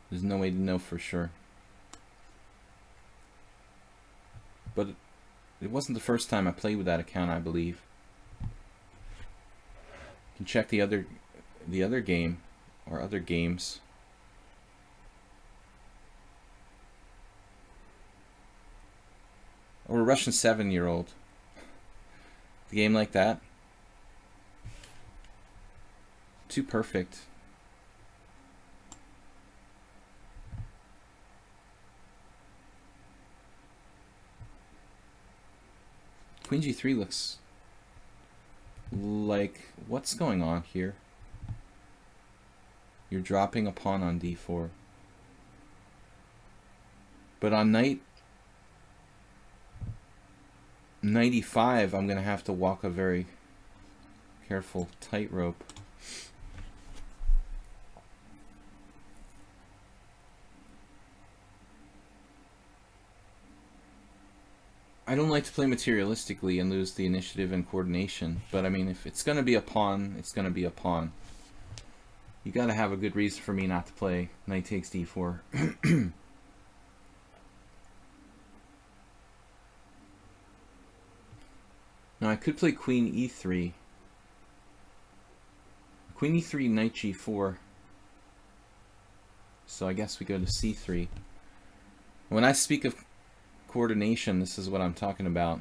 there's no way to know for sure. But it wasn't the first time I played with that account, I believe. You can check the other game or other games. Or a Russian 7-year-old. The game like that. Too perfect. Queen g3 looks like, what's going on here? You're dropping a pawn on d4. But on knight 95, I'm going to have to walk a very careful tightrope. I don't like to play materialistically and lose the initiative and coordination, but I mean, if it's going to be a pawn, it's going to be a pawn. You got to have a good reason for me not to play knight takes d4. Now I could play queen e3. Queen e3, knight g4. So I guess we go to c3. When I speak of coordination, this is what I'm talking about.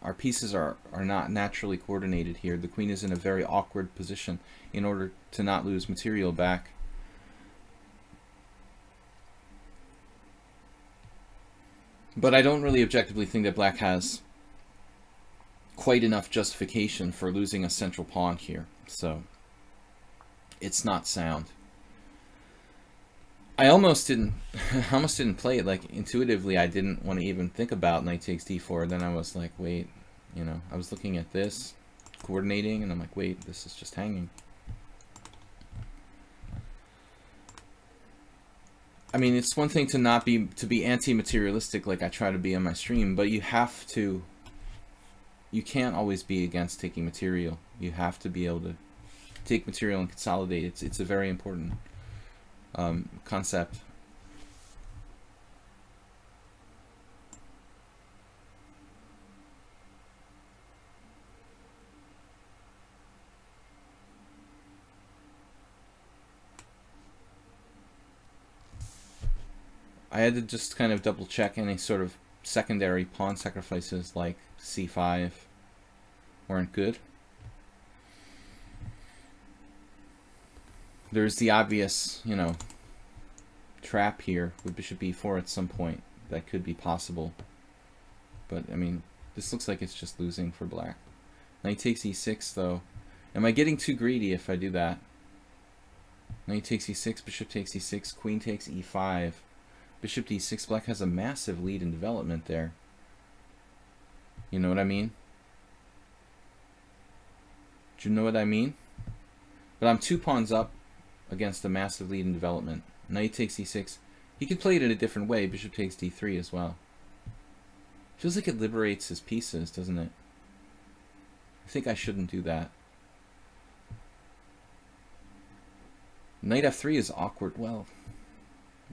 Our pieces are not naturally coordinated here. The queen is in a very awkward position in order to not lose material back. But I don't really objectively think that black has quite enough justification for losing a central pawn here. So it's not sound. I almost didn't play it. Like, intuitively, I didn't want to even think about knight takes d4. Then I was like, wait, you know, I was looking at this, coordinating, and I'm like, wait, this is just hanging. I mean, it's one thing to be anti-materialistic like I try to be on my stream, but you can't always be against taking material. You have to be able to take material and consolidate. It's a very important concept. I had to just kind of double check any sort of secondary pawn sacrifices like c5 weren't good. There's the obvious, you know, trap here with bishop e4 at some point. that could be possible. But, I mean, this looks like it's just losing for black. Knight takes e6, though. Am I getting too greedy if I do that? Knight takes e6, bishop takes e6, queen takes e5. Bishop d6, black has a massive lead in development there. You know what I mean? Do you know what I mean? But I'm 2 pawns up against a massive lead in development. Knight takes e6. He could play it in a different way. Bishop takes d3 as well. Feels like it liberates his pieces, doesn't it? I think I shouldn't do that. Knight f3 is awkward. Well,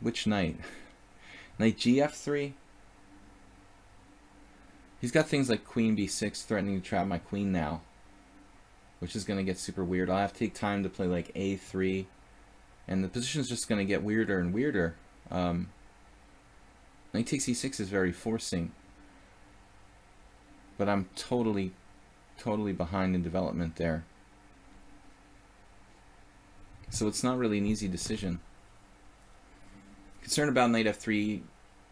which knight? Knight gf3? He's got things like queen b6 threatening to trap my queen now, which is going to get super weird. I'll have to take time to play like a3, and the position's just going to get weirder and weirder. Knight takes e6 is very forcing, but I'm totally behind in development there. So it's not really an easy decision. Concerned about knight f3,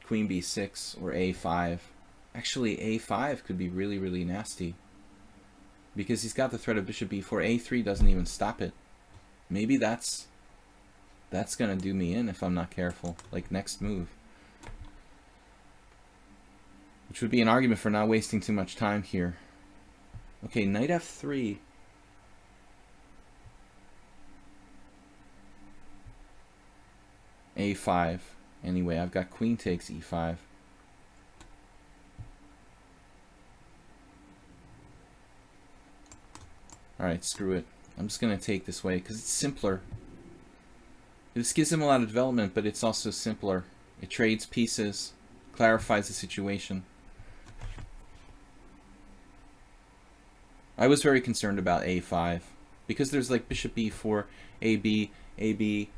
queen b6, or a5. Actually, a5 could be really, really nasty, because he's got the threat of bishop b4. a3 doesn't even stop it. Maybe that's going to do me in if I'm not careful, like next move. Which would be an argument for not wasting too much time here. Okay, knight f3. a5. Anyway, I've got queen takes e5. Alright, screw it. I'm just going to take this way because it's simpler. This gives him a lot of development, but it's also simpler. It trades pieces, clarifies the situation. I was very concerned about a5 because there's like bishop b4, ab, ab,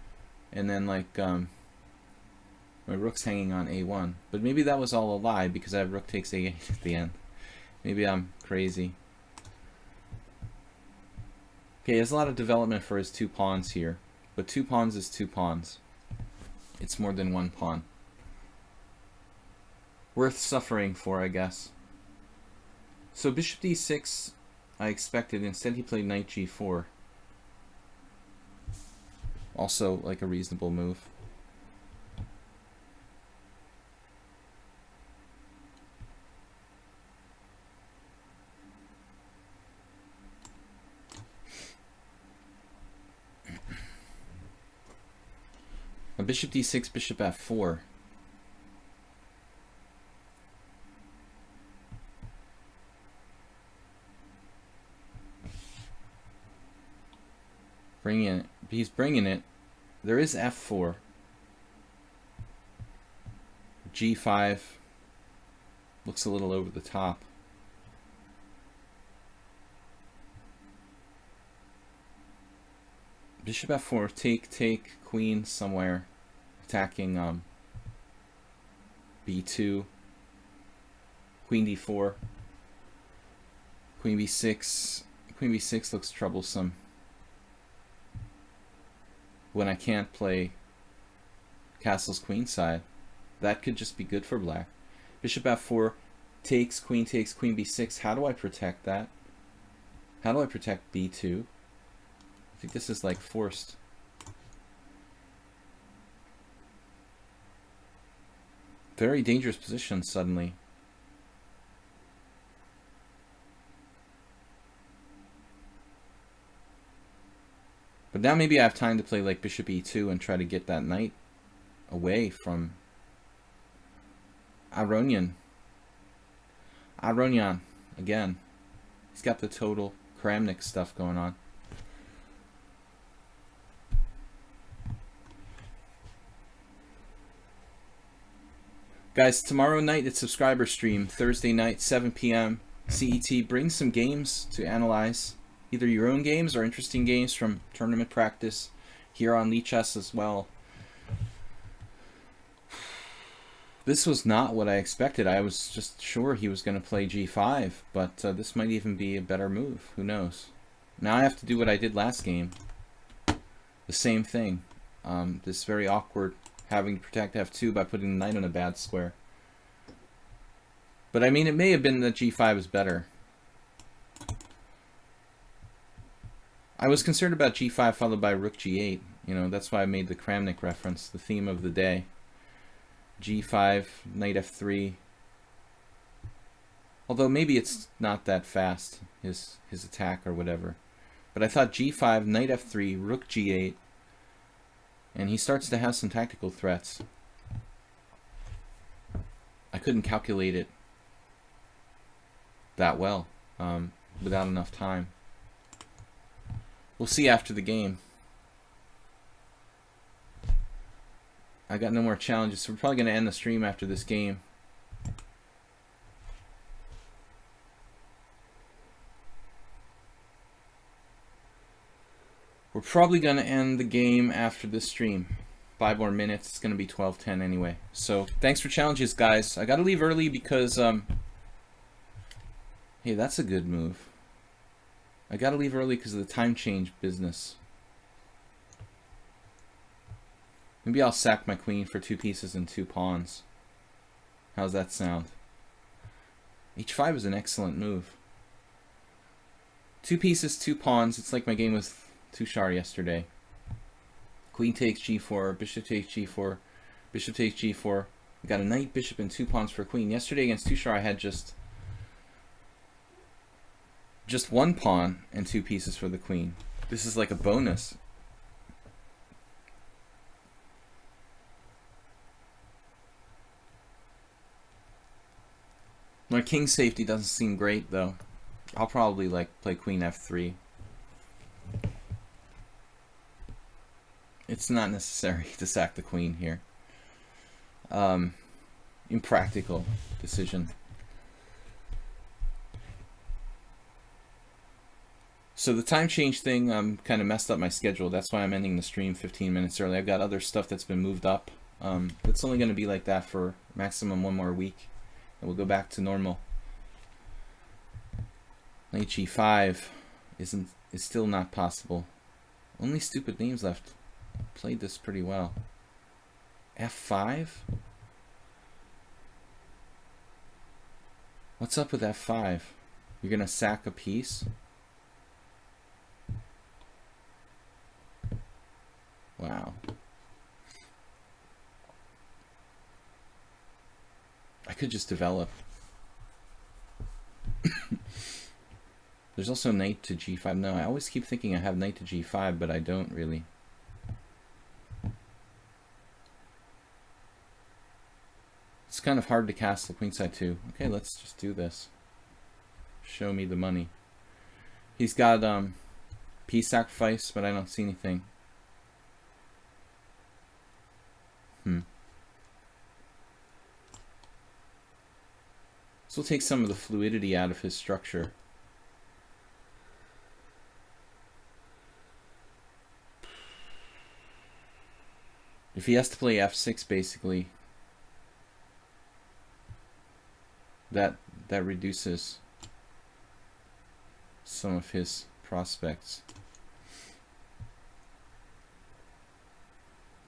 and then like my rook's hanging on a1. But maybe that was all a lie because I have rook takes a8 at the end. Maybe I'm crazy. Okay, he has a lot of development for his 2 pawns here, but 2 pawns is 2 pawns. It's more than 1 pawn. Worth suffering for, I guess. So bishop d6, I expected. Instead, he played knight g4. Also, like a reasonable move. A bishop d6, bishop f4. Bringing it. He's bringing it. There is f4. g5 looks a little over the top. Bishop f4, take, queen somewhere, attacking b2, queen d4, queen b6. Queen b6 looks troublesome when I can't play castle's queenside. That could just be good for black. Bishop f4 takes queen b6. How do I protect that? How do I protect b2? I think this is like forced. Very dangerous position suddenly. But now maybe I have time to play like bishop e2 and try to get that knight away from Aronian. Aronian again. He's got the total Kramnik stuff going on. Guys, tomorrow night it's subscriber stream. Thursday night, 7 p.m. CET. Bring some games to analyze. Either your own games or interesting games from tournament practice here on lichess as well. This was not what I expected. I was just sure he was going to play g5, but this might even be a better move. Who knows? Now I have to do what I did last game. The same thing. This very awkward having to protect f2 by putting the knight on a bad square. But I mean, it may have been that g5 is better. I was concerned about g5 followed by rook g8. You know, that's why I made the Kramnik reference, the theme of the day. g5, knight f3. Although maybe it's not that fast, his attack or whatever. But I thought g5, knight f3, rook g8, and he starts to have some tactical threats. I couldn't calculate it that well without enough time. We'll see after the game. I got no more challenges, so we're probably going to end the stream after this game. We're probably going to end the game after this stream. 5 more minutes. It's going to be 12:10 anyway. So thanks for challenges, guys. I got to leave early because, hey, that's a good move. I got to leave early because of the time change business. Maybe I'll sack my queen for 2 pieces and 2 pawns. How's that sound? H5 is an excellent move. 2 pieces, 2 pawns. It's like my game with Tushar yesterday. Queen takes g4, bishop takes g4, bishop takes g4. We got a knight, bishop, and 2 pawns for queen. Yesterday against Tushar, I had just 1 pawn and 2 pieces for the queen. This is like a bonus. My king safety doesn't seem great though. I'll probably like play queen f3. It's not necessary to sack the queen here. Impractical decision. So the time change thing kind of messed up my schedule. That's why I'm ending the stream 15 minutes early. I've got other stuff that's been moved up. It's only going to be like that for maximum 1 more week. And we'll go back to normal. Knight g5 is still not possible. Only stupid names left. Played this pretty well. f5? What's up with f5? You're gonna sack a piece? Wow. I could just develop. There's also knight to g5. No, I always keep thinking I have knight to g5, but I don't really. It's kind of hard to castle queenside too. Okay, let's just do this. Show me the money. He's got piece sacrifice, but I don't see anything. This will take some of the fluidity out of his structure. If he has to play f6, basically, that reduces some of his prospects.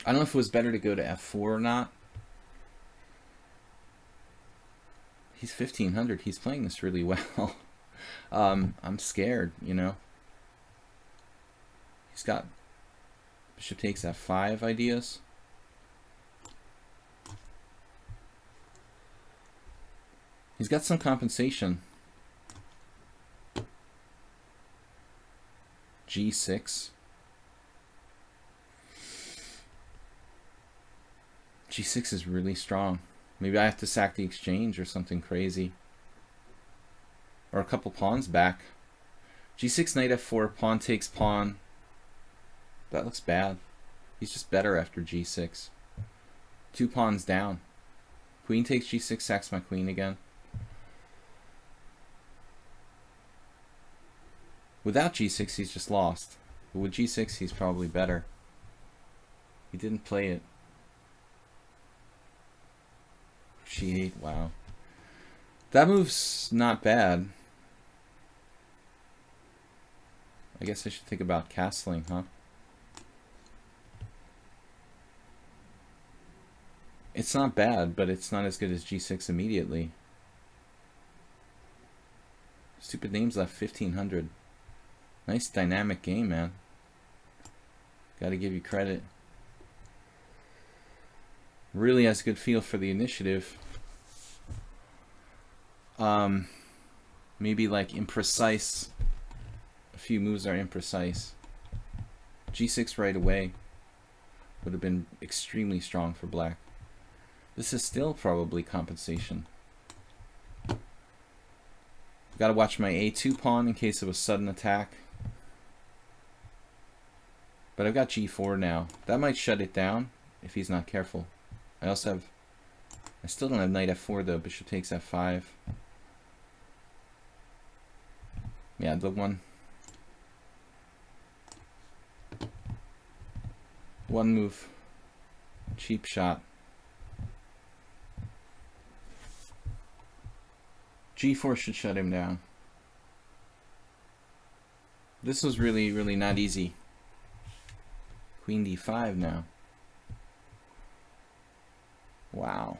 I don't know if it was better to go to f4 or not. He's 1500. He's playing this really well. I'm scared, you know. He's got bishop takes f5 ideas. He's got some compensation. G6. G6 is really strong. Maybe I have to sack the exchange or something crazy. Or a couple pawns back. G6, knight f4, pawn takes pawn. That looks bad. He's just better after G6. 2 pawns down. Queen takes G6, sacks my queen again. Without G6, he's just lost. But with G6, he's probably better. He didn't play it. G8, wow. That move's not bad. I guess I should think about castling, huh? It's not bad, but it's not as good as G6 immediately. Stupid Names left 1,500. Nice dynamic game, man. Gotta give you credit. Really has a good feel for the initiative. Maybe like imprecise. A few moves are imprecise. G6 right away would have been extremely strong for black. This is still probably compensation. Gotta watch my A2 pawn in case of a sudden attack. But I've got G4 now. That might shut it down if he's not careful. I still don't have knight F4 though. Bishop takes F5. Yeah, the one move. Cheap shot. G4 should shut him down. This was really, really not easy. Queen D5 now. Wow.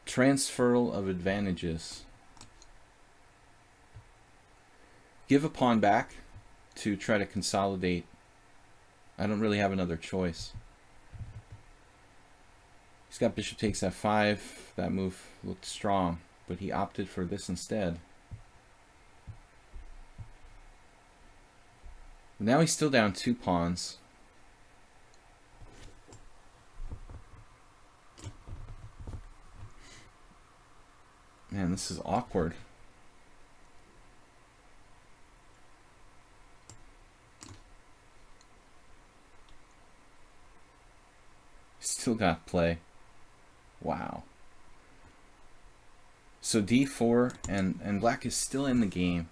Transferal of advantages. Give a pawn back to try to consolidate. I don't really have another choice. He's got bishop takes F5. That move looked strong, but he opted for this instead. Now he's still down 2 pawns. Man, this is awkward. Still got play. Wow. So D4 and black is still in the game.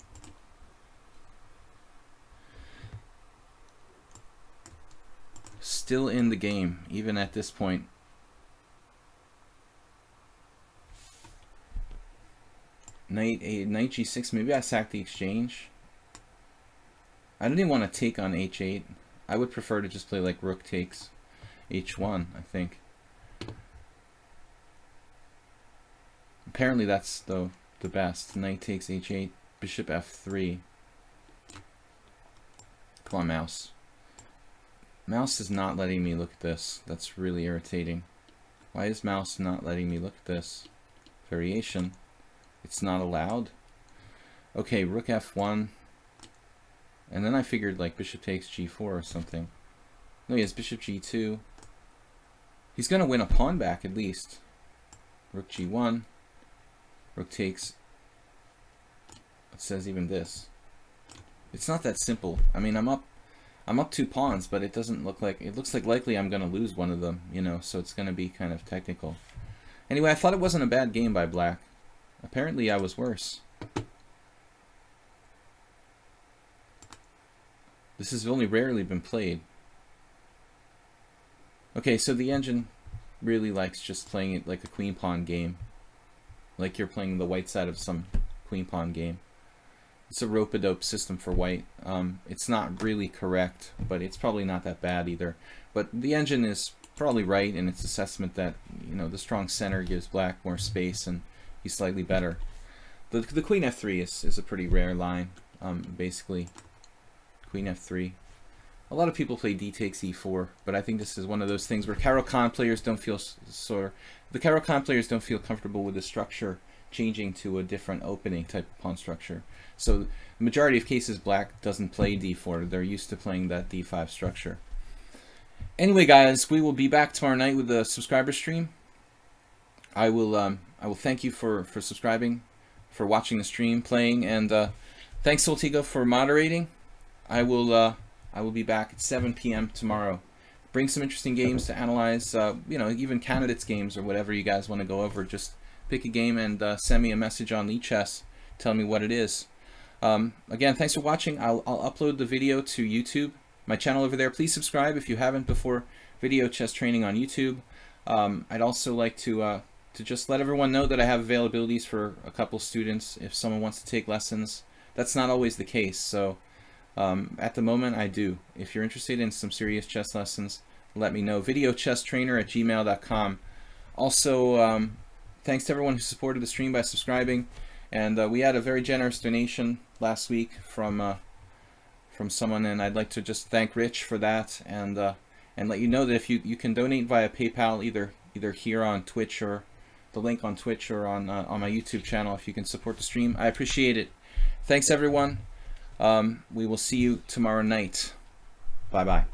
Still in the game, even at this point. Knight G6. Maybe I sack the exchange. I don't even want to take on H8. I would prefer to just play like rook takes H1, I think. Apparently that's the best. Knight takes H8, bishop F3. Come on, mouse. Mouse is not letting me look at this. That's really irritating. Why is mouse not letting me look at this? Variation. It's not allowed. Okay, rook F1. And then I figured like bishop takes G4 or something. No, he has bishop G2. He's going to win a pawn back at least. Rook G1. Rook takes. It says even this. It's not that simple. I mean, I'm up 2 pawns, but it doesn't look like, it looks like likely I'm going to lose one of them, you know, so it's going to be kind of technical. Anyway, I thought it wasn't a bad game by black. Apparently I was worse. This has only rarely been played. Okay, so the engine really likes just playing it like a queen pawn game. Like you're playing the white side of some queen pawn game. It's a rope-a-dope system for white. It's not really correct, but it's probably not that bad either. But the engine is probably right in its assessment that, you know, the strong center gives black more space and he's slightly better. The queen F3 is a pretty rare line, basically. Queen F3. A lot of people play D takes E4, but I think this is one of those things where Caro-Kann players don't feel the Caro-Kann players don't feel comfortable with the structure changing to a different opening type of pawn structure. So the majority of cases black doesn't play D4. They're used to playing that D5 structure. Anyway, guys, we will be back tomorrow night with a subscriber stream. I will thank you for subscribing, for watching the stream, playing, and thanks Soltigo for moderating. I will be back at 7 p.m. tomorrow. Bring some interesting games to analyze, you know, even candidates games or whatever you guys want to go over. Just pick a game and send me a message on lichess. Tell me what it is. Again, thanks for watching. I'll upload the video to YouTube, my channel over there. Please subscribe if you haven't before. Video chess training on YouTube. I'd also like to just let everyone know that I have availabilities for a couple students if someone wants to take lessons. That's not always the case, so at the moment I do. If you're interested in some serious chess lessons, let me know. videochesstrainer@gmail.com. Also, thanks to everyone who supported the stream by subscribing. And we had a very generous donation last week from someone, and I'd like to just thank Rich for that, and let you know that if you can donate via PayPal, either here on Twitch, or the link on Twitch, or on my YouTube channel, if you can support the stream, I appreciate it. Thanks everyone. We will see you tomorrow night. Bye bye.